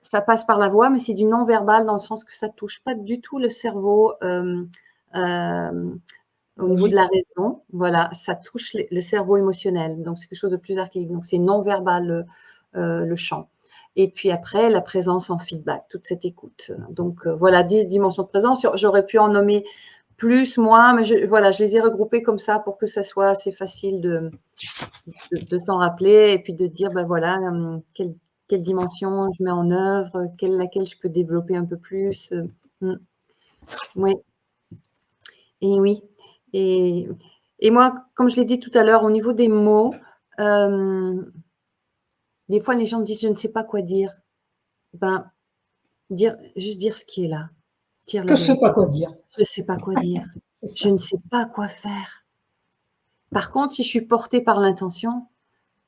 ça passe par la voix, mais c'est du non-verbal dans le sens que ça ne touche pas du tout le cerveau au niveau de la raison. Voilà, ça touche le cerveau émotionnel. Donc, c'est quelque chose de plus archaïque. Donc, c'est non-verbal le chant. Et puis après, la présence en feedback, toute cette écoute. Donc, voilà, 10 dimensions de présence. J'aurais pu en nommer plus, moins, mais voilà, je les ai regroupées comme ça pour que ça soit assez facile de s'en rappeler et puis de dire, ben voilà, quelle dimension je mets en œuvre, laquelle je peux développer un peu plus. Oui. Et oui. Et moi, comme je l'ai dit tout à l'heure, au niveau des mots, des fois, les gens me disent, je ne sais pas quoi dire. Ben, juste dire ce qui est là. Dire la Que je ne sais vérité. pas quoi dire. Je ne sais pas quoi dire. Je ne sais pas quoi faire. Par contre, si je suis portée par l'intention,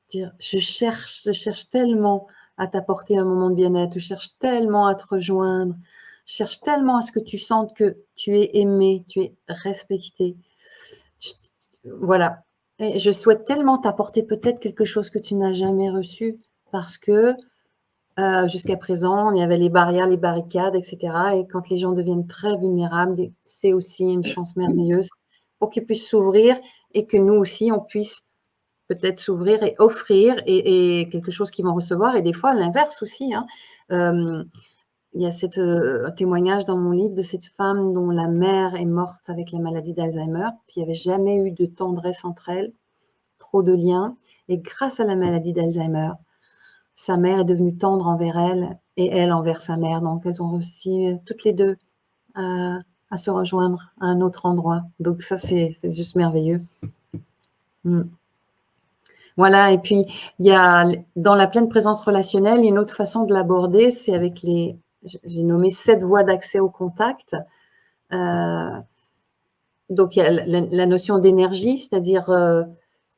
dire, je cherche tellement à t'apporter un moment de bien-être, je cherche tellement à te rejoindre, je cherche tellement à ce que tu sentes que tu es aimé, tu es respecté. Voilà. Et je souhaite tellement t'apporter peut-être quelque chose que tu n'as jamais reçu parce que jusqu'à présent, il y avait les barrières, les barricades, etc. Et quand les gens deviennent très vulnérables, c'est aussi une chance merveilleuse pour qu'ils puissent s'ouvrir et que nous aussi, on puisse peut-être s'ouvrir et offrir et quelque chose qu'ils vont recevoir. Et des fois, l'inverse aussi. Hein. Il y a un témoignage dans mon livre de cette femme dont la mère est morte avec la maladie d'Alzheimer. Il n'y avait jamais eu de tendresse entre elles, trop de liens. Et grâce à la maladie d'Alzheimer, sa mère est devenue tendre envers elle et elle envers sa mère. Donc, elles ont réussi toutes les deux à se rejoindre à un autre endroit. Donc, ça, c'est juste merveilleux. Voilà, et puis, il y a, dans la pleine présence relationnelle, il y a une autre façon de l'aborder, c'est avec j'ai nommé 7 voies d'accès au contact. Donc, il y a la notion d'énergie, c'est-à-dire,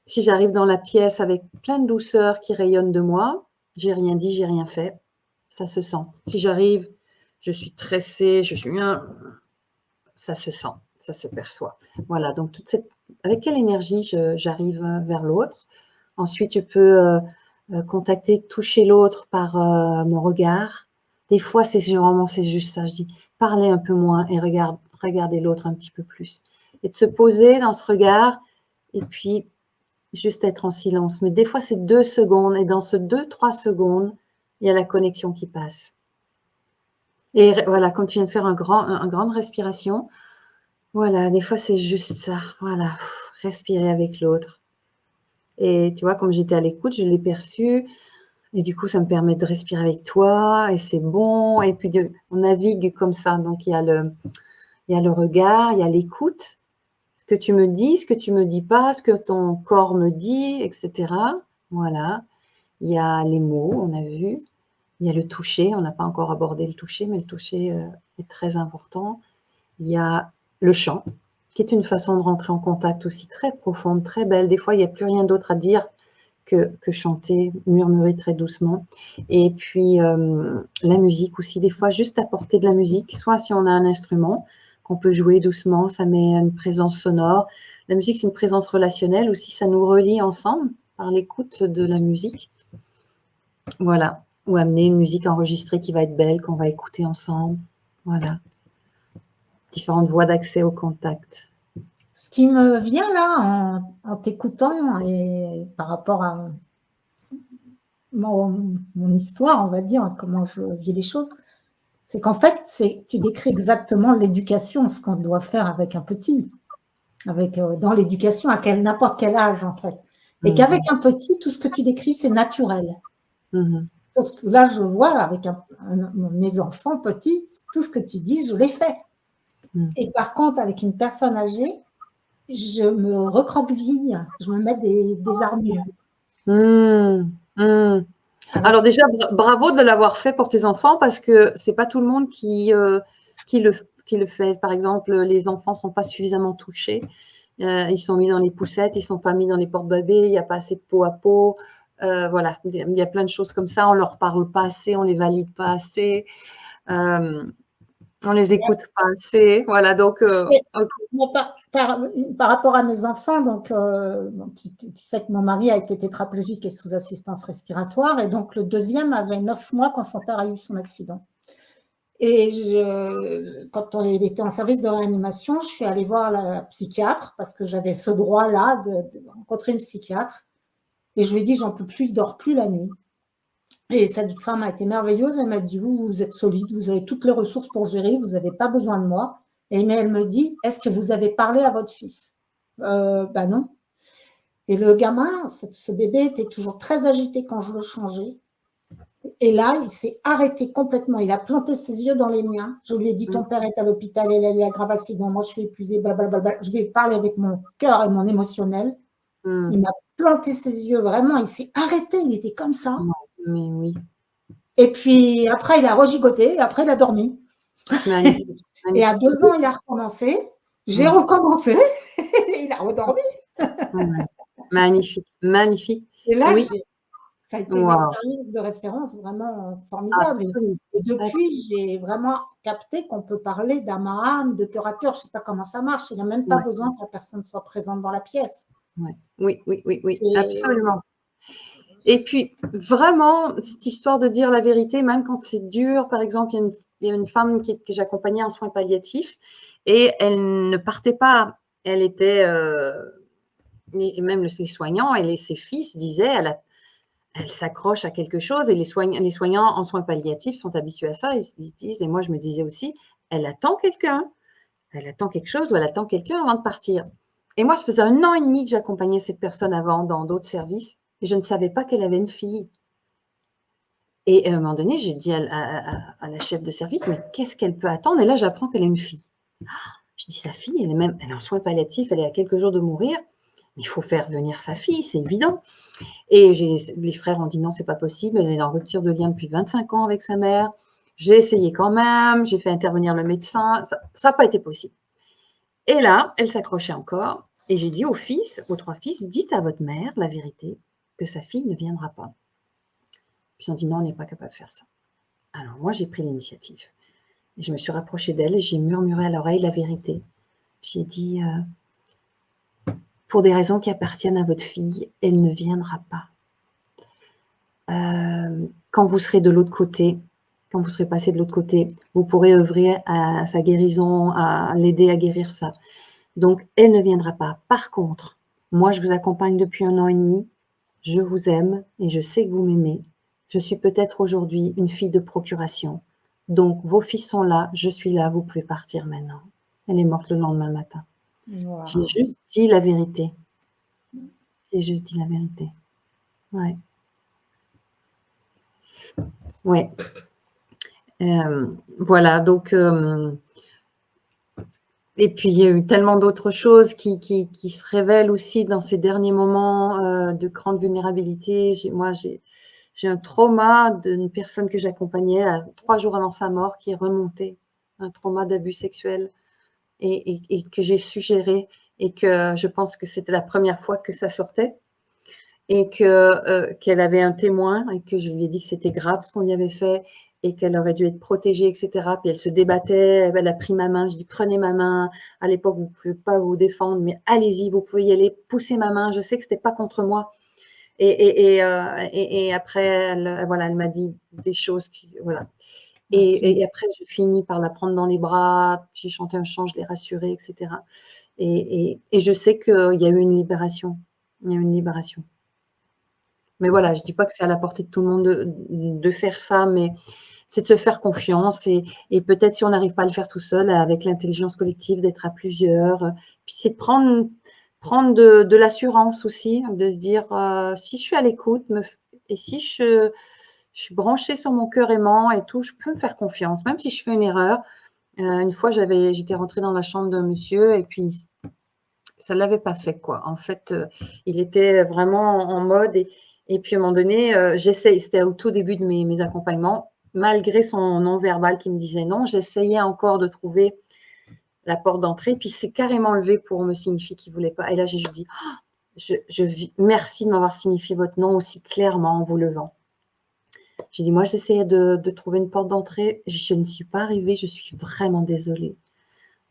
si j'arrive dans la pièce avec plein de douceur qui rayonne de moi, j'ai rien dit, j'ai rien fait, ça se sent. Si j'arrive, je suis tressée, ça se sent, ça se perçoit. Voilà, donc avec quelle énergie j'arrive vers l'autre. Ensuite, je peux contacter, toucher l'autre par mon regard. Des fois, c'est juste ça. Je dis, parlez un peu moins et regardez l'autre un petit peu plus. Et de se poser dans ce regard et puis juste être en silence. Mais des fois, c'est 2 secondes. Et dans ce 2-3 secondes, il y a la connexion qui passe. Et voilà, quand tu viens de faire une grande respiration, voilà, des fois, c'est juste ça. Voilà, respirer avec l'autre. Et tu vois, comme j'étais à l'écoute, je l'ai perçu. Et du coup, ça me permet de respirer avec toi. Et c'est bon. Et puis, on navigue comme ça. Donc, il y a le regard, il y a l'écoute. Ce que tu me dis, ce que tu me dis pas, ce que ton corps me dit, etc. Voilà. Il y a les mots, on a vu. Il y a le toucher. On n'a pas encore abordé le toucher, mais le toucher est très important. Il y a le chant, qui est une façon de rentrer en contact aussi très profonde, très belle. Des fois, il n'y a plus rien d'autre à dire que chanter, murmurer très doucement. Et puis, la musique aussi, des fois, juste apporter de la musique, soit si on a un instrument qu'on peut jouer doucement, ça met une présence sonore. La musique, c'est une présence relationnelle aussi, ça nous relie ensemble par l'écoute de la musique. Voilà, ou amener une musique enregistrée qui va être belle, qu'on va écouter ensemble. Voilà. Différentes voies d'accès au contact. Ce qui me vient là en t'écoutant et par rapport à mon histoire, on va dire, comment je vis les choses, c'est qu'en fait, tu décris exactement l'éducation, ce qu'on doit faire avec un petit, dans l'éducation à n'importe quel âge en fait. Et qu'avec un petit, tout ce que tu décris, c'est naturel. Parce que là, je vois avec mes enfants petits, tout ce que tu dis, je l'ai fait. Et par contre, avec une personne âgée, je me recroqueville, je me mets des armures. Alors déjà, bravo de l'avoir fait pour tes enfants parce que c'est pas tout le monde qui le fait. Par exemple, les enfants sont pas suffisamment touchés. Ils sont mis dans les poussettes, ils sont pas mis dans les porte-bébés, il n'y a pas assez de peau à peau. Voilà, il y a plein de choses comme ça. On leur parle pas assez, on les valide pas assez, on les écoute pas assez. Voilà, donc par rapport à mes enfants, donc tu sais que mon mari a été tétraplégique et sous assistance respiratoire, et donc le deuxième avait 9 mois quand son père a eu son accident. Et quand il était en service de réanimation, je suis allée voir la psychiatre parce que j'avais ce droit-là de rencontrer une psychiatre. Et je lui ai dit, j'en peux plus, il ne dort plus la nuit. Et cette femme a été merveilleuse. Elle m'a dit, vous êtes solide, vous avez toutes les ressources pour gérer, vous n'avez pas besoin de moi. Mais elle me dit, est-ce que vous avez parlé à votre fils? Ben non. Et le gamin, ce bébé était toujours très agité quand je le changeais. Et là, il s'est arrêté complètement. Il a planté ses yeux dans les miens. Je lui ai dit, ton père est à l'hôpital, il a eu un grave accident. Moi, je suis épuisée, blablabla. Je lui ai parlé avec mon cœur et mon émotionnel. Il m'a planté ses yeux, vraiment. Il s'est arrêté, il était comme ça. Mais oui. Et puis, après, il a regigoté. Et après, il a dormi. Magnifique. Et à 2 ans, il a recommencé. J'ai recommencé. Il a redormi. Magnifique, magnifique. Et là, oui. Ça a été une expérience de référence vraiment formidable. Absolument. Et depuis, j'ai vraiment capté qu'on peut parler d'âme à âme, de cœur à cœur. Je ne sais pas comment ça marche. Il n'y a même pas besoin que la personne soit présente dans la pièce. Oui, absolument. Et puis, vraiment, cette histoire de dire la vérité, même quand c'est dur, par exemple, il y a une femme que j'accompagnais en soins palliatifs et elle ne partait pas. Elle était, et même les soignants et ses fils disaient, elle s'accroche à quelque chose et les soignants en soins palliatifs sont habitués à ça. Ils disent, et moi je me disais aussi, elle attend quelqu'un, elle attend quelque chose ou elle attend quelqu'un avant de partir. Et moi, ça faisait 1 an et demi que j'accompagnais cette personne avant dans d'autres services et je ne savais pas qu'elle avait une fille. Et à un moment donné, j'ai dit à la chef de service, mais qu'est-ce qu'elle peut attendre? Et là, j'apprends qu'elle a une fille. Je dis, sa fille, elle est en soins palliatifs, elle est à quelques jours de mourir. Il faut faire venir sa fille, c'est évident. Et les frères ont dit non, c'est pas possible. Elle est en rupture de lien depuis 25 ans avec sa mère. J'ai essayé quand même, j'ai fait intervenir le médecin. Ça n'a pas été possible. Et là, elle s'accrochait encore. Et j'ai dit aux 3 fils, dites à votre mère la vérité, que sa fille ne viendra pas. Puis ils ont dit non, on n'est pas capable de faire ça. Alors moi, j'ai pris l'initiative. Et je me suis rapprochée d'elle et j'ai murmuré à l'oreille la vérité. J'ai dit, pour des raisons qui appartiennent à votre fille, elle ne viendra pas. Quand vous serez de l'autre côté, quand vous serez passé de l'autre côté, vous pourrez œuvrer à sa guérison, à l'aider à guérir ça. Donc, elle ne viendra pas. Par contre, moi, je vous accompagne depuis 1 an et demi. Je vous aime et je sais que vous m'aimez. Je suis peut-être aujourd'hui une fille de procuration. Donc, vos fils sont là, je suis là, vous pouvez partir maintenant. Elle est morte le lendemain matin. Wow. J'ai juste dit la vérité. J'ai juste dit la vérité. Ouais. Ouais. Voilà, donc, et puis il y a eu tellement d'autres choses qui se révèlent aussi dans ces derniers moments de grande vulnérabilité. Moi, j'ai un trauma d'une personne que j'accompagnais 3 jours avant sa mort qui est remonté, un trauma d'abus sexuel et que j'ai suggéré et que je pense que c'était la première fois que ça sortait et qu'elle avait un témoin et que je lui ai dit que c'était grave ce qu'on lui avait fait et qu'elle aurait dû être protégée, etc. Puis elle se débattait, elle a pris ma main, je dis prenez ma main, à l'époque vous ne pouvez pas vous défendre, mais allez-y, vous pouvez y aller, poussez ma main, je sais que ce n'était pas contre moi. Et après, elle m'a dit des choses qui, voilà. Et après, j'ai fini par la prendre dans les bras, j'ai chanté un chant, je l'ai rassurée, etc. Et je sais qu'il y a eu une libération. Il y a eu une libération. Mais voilà, je ne dis pas que c'est à la portée de tout le monde de faire ça, mais c'est de se faire confiance et peut-être si on n'arrive pas à le faire tout seul, avec l'intelligence collective, d'être à plusieurs. Puis c'est de prendre de l'assurance aussi, de se dire si je suis à l'écoute et si je suis branchée sur mon cœur aimant et tout, je peux me faire confiance, même si je fais une erreur. Une fois, j'étais rentrée dans la chambre d'un monsieur et puis ça ne l'avait pas fait, quoi. En fait, il était vraiment en mode et puis à un moment donné, c'était au tout début de mes accompagnements, malgré son non-verbal qui me disait non, j'essayais encore de trouver la porte d'entrée, puis c'est carrément levé pour me signifier qu'il ne voulait pas. Et là, j'ai dit, merci de m'avoir signifié votre nom aussi clairement en vous levant. J'ai dit, moi, j'essayais de trouver une porte d'entrée, je ne suis pas arrivée, je suis vraiment désolée.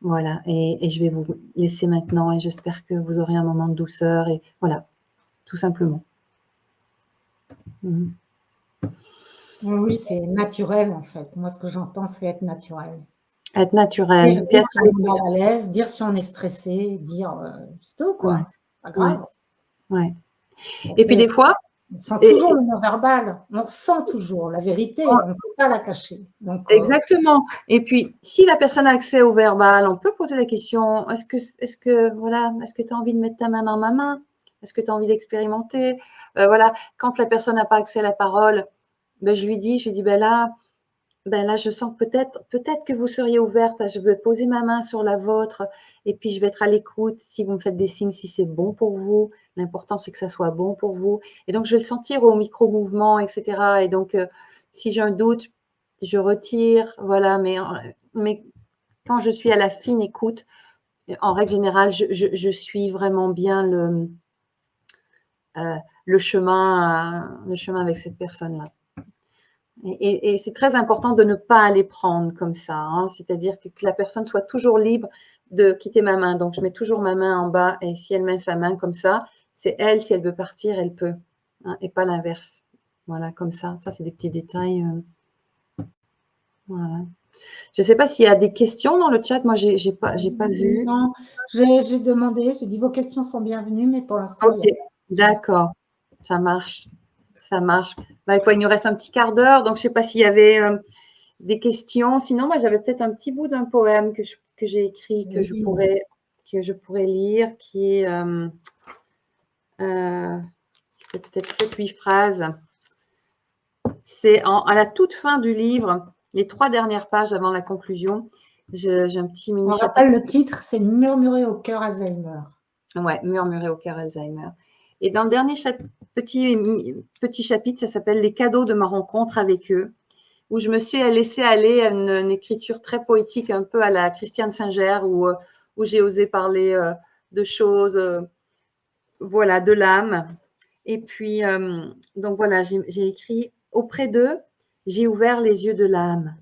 Voilà, et je vais vous laisser maintenant et j'espère que vous aurez un moment de douceur et voilà, tout simplement. Oui, c'est naturel en fait. Moi, ce que j'entends, c'est être naturel. Être naturel. Dire si on est mal à l'aise, dire si on est stressé, dire c'est tout, quoi. Ouais. C'est pas grave. Ouais. Parce Et puis des fois, on sent toujours le non-verbal. On ressent toujours la vérité. On ne peut pas la cacher. Donc, exactement. Et puis, si la personne a accès au verbal, on peut poser la question, est-ce que tu as envie de mettre ta main dans ma main? Est-ce que tu as envie d'expérimenter? Voilà, quand la personne n'a pas accès à la parole, ben, je lui dis, ben là, je sens que peut-être que vous seriez ouverte. Je vais poser ma main sur la vôtre et puis je vais être à l'écoute si vous me faites des signes, si c'est bon pour vous. L'important, c'est que ça soit bon pour vous. Et donc, je vais le sentir au micro-mouvement, etc. Et donc, si j'ai un doute, je retire. Voilà, mais quand je suis à la fine écoute, en règle générale, je suis vraiment bien le chemin avec cette personne-là. Et c'est très important de ne pas les prendre comme ça, hein. C'est-à-dire que la personne soit toujours libre de quitter ma main. Donc, je mets toujours ma main en bas et si elle met sa main comme ça, c'est elle, si elle veut partir, elle peut, hein, et pas l'inverse. Voilà, comme ça. Ça, c'est des petits détails. Voilà. Je ne sais pas s'il y a des questions dans le chat. Moi, j'ai pas vu. Non, j'ai demandé, j'ai dit vos questions sont bienvenues, mais pour l'instant, Ok, d'accord. Ça marche. Ça marche. Bah, quoi, il nous reste un petit quart d'heure. Donc, je ne sais pas s'il y avait des questions. Sinon, moi, j'avais peut-être un petit bout d'un poème que j'ai écrit, que je pourrais lire, qui est peut-être 7-8 phrases. C'est à la toute fin du livre, les 3 dernières pages avant la conclusion. J'ai un petit mini On rappelle le titre, c'est Murmurer au cœur Alzheimer. Ouais, Murmurer au cœur Alzheimer. Et dans le dernier petit chapitre, ça s'appelle Les cadeaux de ma rencontre avec eux, où je me suis laissée aller à une écriture très poétique, un peu à la Christiane Singer, où j'ai osé parler de choses, voilà, de l'âme. Et puis, donc voilà, j'ai écrit « Auprès d'eux, j'ai ouvert les yeux de l'âme.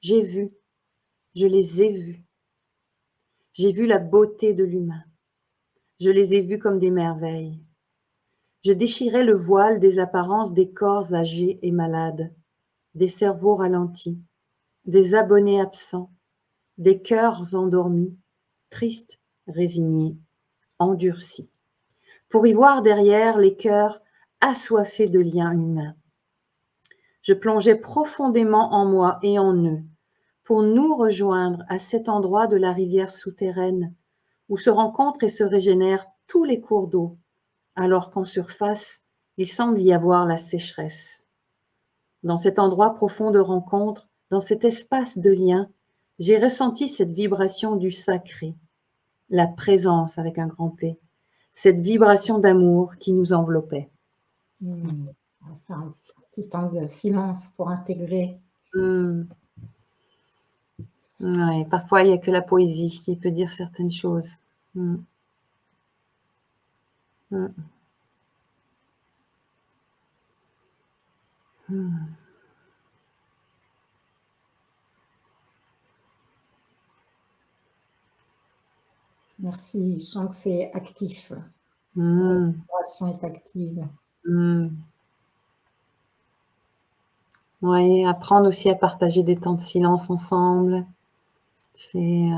J'ai vu, je les ai vus. J'ai vu la beauté de l'humain. Je les ai vus comme des merveilles. Je déchirais le voile des apparences des corps âgés et malades, des cerveaux ralentis, des abonnés absents, des cœurs endormis, tristes, résignés, endurcis, pour y voir derrière les cœurs assoiffés de liens humains. Je plongeais profondément en moi et en eux, pour nous rejoindre à cet endroit de la rivière souterraine, où se rencontrent et se régénèrent tous les cours d'eau, alors qu'en surface, il semble y avoir la sécheresse. Dans cet endroit profond de rencontre, dans cet espace de lien, j'ai ressenti cette vibration du sacré, la présence avec un grand P, cette vibration d'amour qui nous enveloppait. On va faire un petit temps de silence pour intégrer. Ouais, parfois, il n'y a que la poésie qui peut dire certaines choses. Merci, je sens que c'est actif. La vibration est active. Oui, apprendre aussi à partager des temps de silence ensemble. C'est...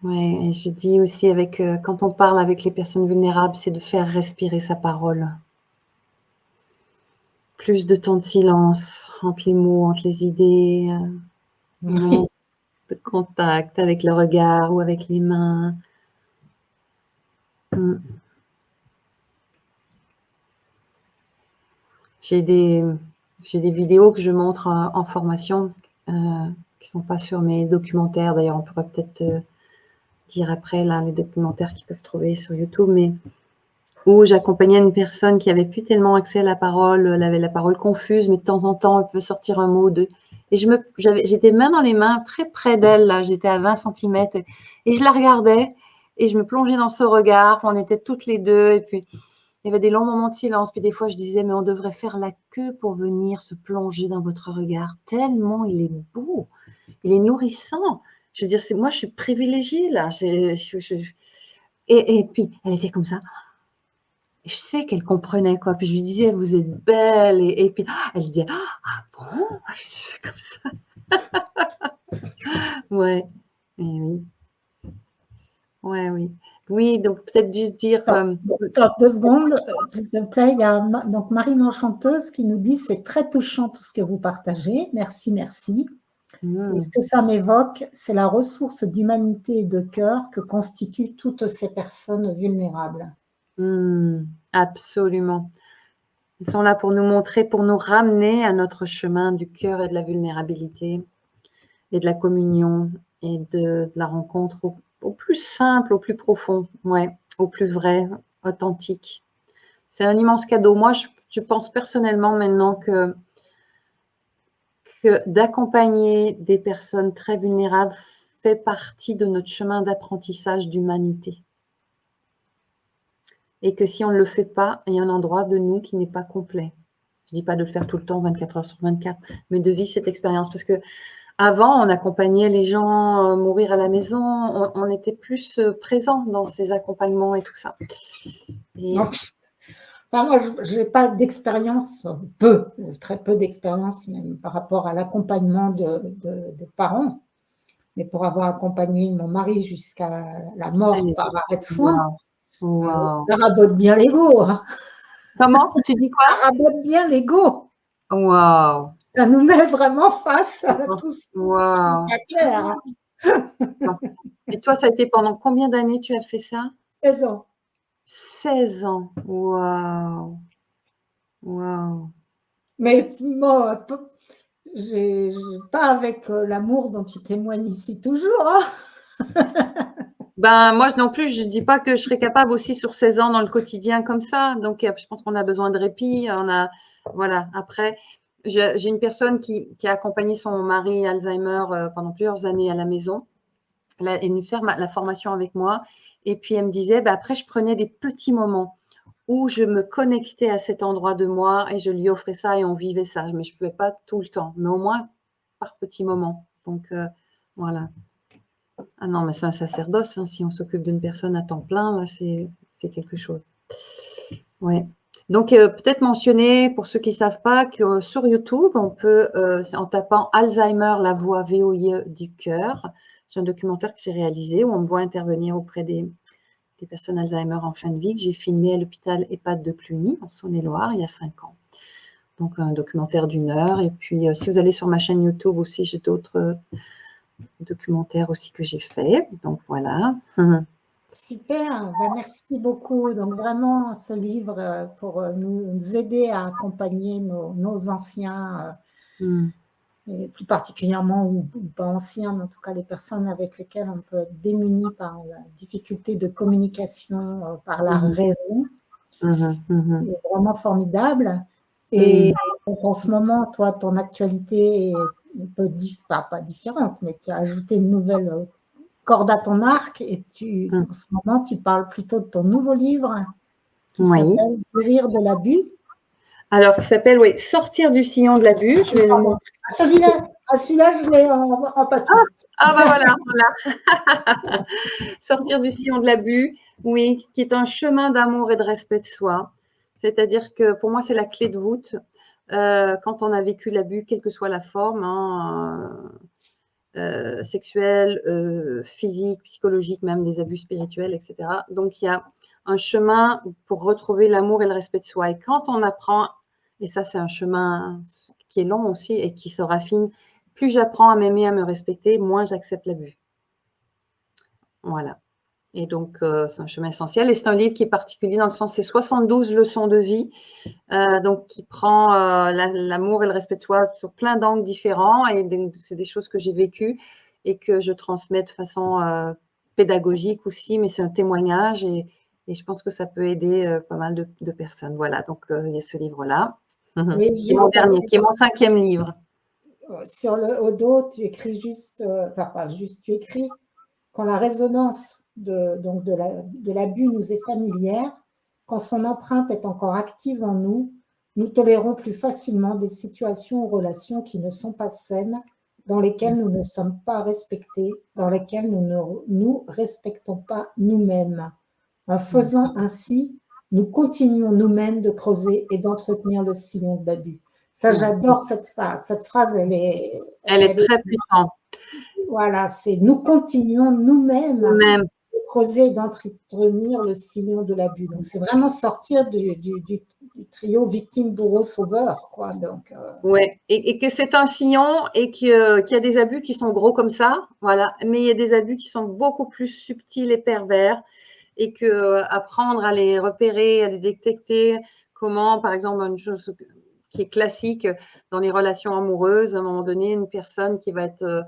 Ouais, et je dis aussi quand on parle avec les personnes vulnérables, c'est de faire respirer sa parole. Plus de temps de silence entre les mots, entre les idées, de contact avec le regard ou avec les mains. J'ai J'ai des vidéos que je montre en formation qui ne sont pas sur mes documentaires. D'ailleurs, on pourrait peut-être dire après là, les documentaires qu'ils peuvent trouver sur YouTube, mais où j'accompagnais une personne qui avait plus tellement accès à la parole, elle avait la parole confuse, mais de temps en temps, elle peut sortir un mot ou deux. Et j'étais main dans les mains, très près d'elle, là, j'étais à 20 cm, et je la regardais, et je me plongeais dans ce regard, on était toutes les deux, et puis il y avait des longs moments de silence, puis des fois je disais, mais on devrait faire la queue pour venir se plonger dans votre regard, tellement il est beau, il est nourrissant. Je veux dire, moi, je suis privilégiée, là. Et puis, elle était comme ça. Je sais qu'elle comprenait, quoi. Puis je lui disais, vous êtes belle. Et puis, elle disait, ah bon? C'est comme ça. Ouais. Et oui. Ouais, oui. Oui, donc peut-être juste dire. Attends 2 secondes, s'il te plaît. Il y a donc Marine Enchanteuse qui nous dit c'est très touchant tout ce que vous partagez. Merci, merci. Et ce que ça m'évoque, c'est la ressource d'humanité et de cœur que constituent toutes ces personnes vulnérables. Absolument. Ils sont là pour nous montrer, pour nous ramener à notre chemin du cœur et de la vulnérabilité et de la communion et de la rencontre au plus simple, au plus profond, ouais, au plus vrai, authentique. C'est un immense cadeau. Moi, je pense personnellement maintenant que d'accompagner des personnes très vulnérables fait partie de notre chemin d'apprentissage d'humanité. Et que si on ne le fait pas, il y a un endroit de nous qui n'est pas complet. Je ne dis pas de le faire tout le temps, 24 heures sur 24, mais de vivre cette expérience. Parce que avant, on accompagnait les gens mourir à la maison, on était plus présent dans ces accompagnements et tout ça. Et... Enfin, moi, je n'ai pas d'expérience, très peu d'expérience même par rapport à l'accompagnement des parents. Mais pour avoir accompagné mon mari jusqu'à la mort par arrêt de soins, ça rabote bien l'ego. Hein. Comment? Tu dis quoi? Ça rabote bien l'ego. Waouh! Ça nous met vraiment face à tout ce qui n'est pas clair. Et toi, ça a été pendant combien d'années tu as fait ça? 16 ans. 16 ans. Waouh! Waouh! Mais moi, pas avec l'amour dont tu témoignes ici toujours. Hein. Ben, moi non plus, je ne dis pas que je serais capable aussi sur 16 ans dans le quotidien comme ça. Donc, je pense qu'on a besoin de répit. Voilà. Après, j'ai une personne qui a accompagné son mari Alzheimer pendant plusieurs années à la maison. Elle est venue faire la formation avec moi. Et puis, elle me disait, ben, après, je prenais des petits moments où je me connectais à cet endroit de moi et je lui offrais ça et on vivait ça. Mais je ne pouvais pas tout le temps, mais au moins par petits moments. Donc, voilà. Ah non, mais c'est un sacerdoce. Hein. Si on s'occupe d'une personne à temps plein, c'est quelque chose. Ouais. Donc, peut-être mentionner, pour ceux qui ne savent pas, que sur YouTube, on peut, en tapant Alzheimer, la voix VOIE du cœur, c'est un documentaire que j'ai réalisé où on me voit intervenir auprès des personnes Alzheimer en fin de vie, que j'ai filmé à l'hôpital EHPAD de Cluny, en Saône-et-Loire, il y a 5 ans. Donc, un documentaire d'1 heure. Et puis, si vous allez sur ma chaîne YouTube aussi, j'ai d'autres documentaires aussi que j'ai fait. Donc, voilà. Super, ben, merci beaucoup. Donc, vraiment, ce livre pour nous aider à accompagner nos anciens, et plus particulièrement, ou pas anciens, mais en tout cas les personnes avec lesquelles on peut être démuni par la difficulté de communication, par la raison. C'est vraiment formidable. Et donc, en ce moment, toi, ton actualité est un peu pas différente, mais tu as ajouté une nouvelle corde à ton arc et en ce moment, tu parles plutôt de ton nouveau livre qui s'appelle Guérir de l'abus. Alors, qui s'appelle, oui, Sortir du sillon de l'abus. Je vais le montrer. Celui-là, je l'ai en papier. Ben voilà. Sortir du sillon de l'abus, oui, qui est un chemin d'amour et de respect de soi. C'est-à-dire que pour moi, c'est la clé de voûte. Quand on a vécu l'abus, quelle que soit la forme, sexuelle, physique, psychologique, même des abus spirituels, etc. Donc, il y a un chemin pour retrouver l'amour et le respect de soi. Et quand on apprend, et ça, c'est un chemin qui est long aussi et qui se raffine, plus j'apprends à m'aimer, à me respecter, moins j'accepte l'abus. Voilà. Et donc, c'est un chemin essentiel. Et c'est un livre qui est particulier dans le sens, c'est 72 leçons de vie, donc qui prend l'amour et le respect de soi sur plein d'angles différents. Et c'est des choses que j'ai vécues et que je transmets de façon pédagogique aussi, mais c'est un témoignage et je pense que ça peut aider pas mal de personnes. Voilà, donc il y a ce livre-là, Oui, qui est mon dernier, qui est mon 5e livre. Sur au dos, tu écris juste, enfin pas juste, tu écris quand la résonance de l'abus nous est familière, quand son empreinte est encore active en nous, nous tolérons plus facilement des situations ou relations qui ne sont pas saines, dans lesquelles nous ne sommes pas respectés, dans lesquelles nous ne nous respectons pas nous-mêmes. En faisant ainsi, nous continuons nous-mêmes de creuser et d'entretenir le sillon d'abus. Ça, j'adore cette phrase. Cette phrase, elle est très puissante. Voilà, c'est nous continuons nous-mêmes de creuser et d'entretenir le sillon de l'abus. Donc, c'est vraiment sortir du trio victime, bourreau, sauveur, quoi. Donc, ouais, et que c'est un sillon et qu'il y a des abus qui sont gros comme ça, voilà, mais il y a des abus qui sont beaucoup plus subtils et pervers et que apprendre à les repérer, à les détecter, comment, par exemple, une chose qui est classique dans les relations amoureuses, à un moment donné, une personne qui va être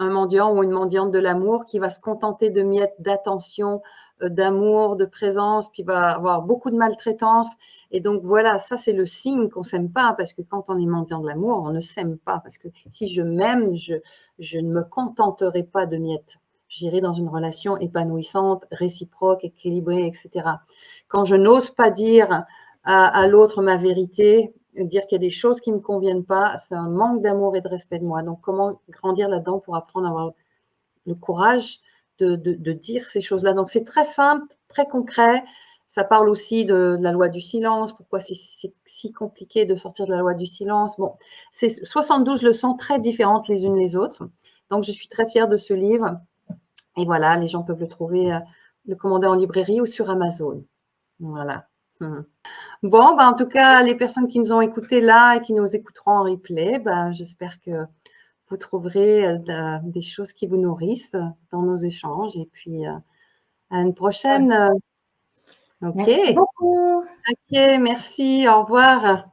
un mendiant ou une mendiante de l'amour qui va se contenter de miettes d'attention, d'amour, de présence, puis va avoir beaucoup de maltraitance. Et donc voilà, ça c'est le signe qu'on s'aime pas, parce que quand on est mendiant de l'amour, on ne s'aime pas, parce que si je m'aime, je ne me contenterai pas de miettes. J'irai dans une relation épanouissante, réciproque, équilibrée, etc. Quand je n'ose pas dire à l'autre ma vérité, dire qu'il y a des choses qui ne me conviennent pas, c'est un manque d'amour et de respect de moi. Donc, comment grandir là-dedans pour apprendre à avoir le courage de dire ces choses-là. Donc, c'est très simple, très concret. Ça parle aussi de la loi du silence. Pourquoi c'est si compliqué de sortir de la loi du silence? Bon, c'est 72 leçons très différentes les unes les autres. Donc, je suis très fière de ce livre. Et voilà, les gens peuvent le trouver, le commander en librairie ou sur Amazon. Voilà. Bon, en tout cas, les personnes qui nous ont écoutés là et qui nous écouteront en replay, j'espère que vous trouverez des choses qui vous nourrissent dans nos échanges. Et puis, à une prochaine. Merci beaucoup. Ok, merci. Au revoir.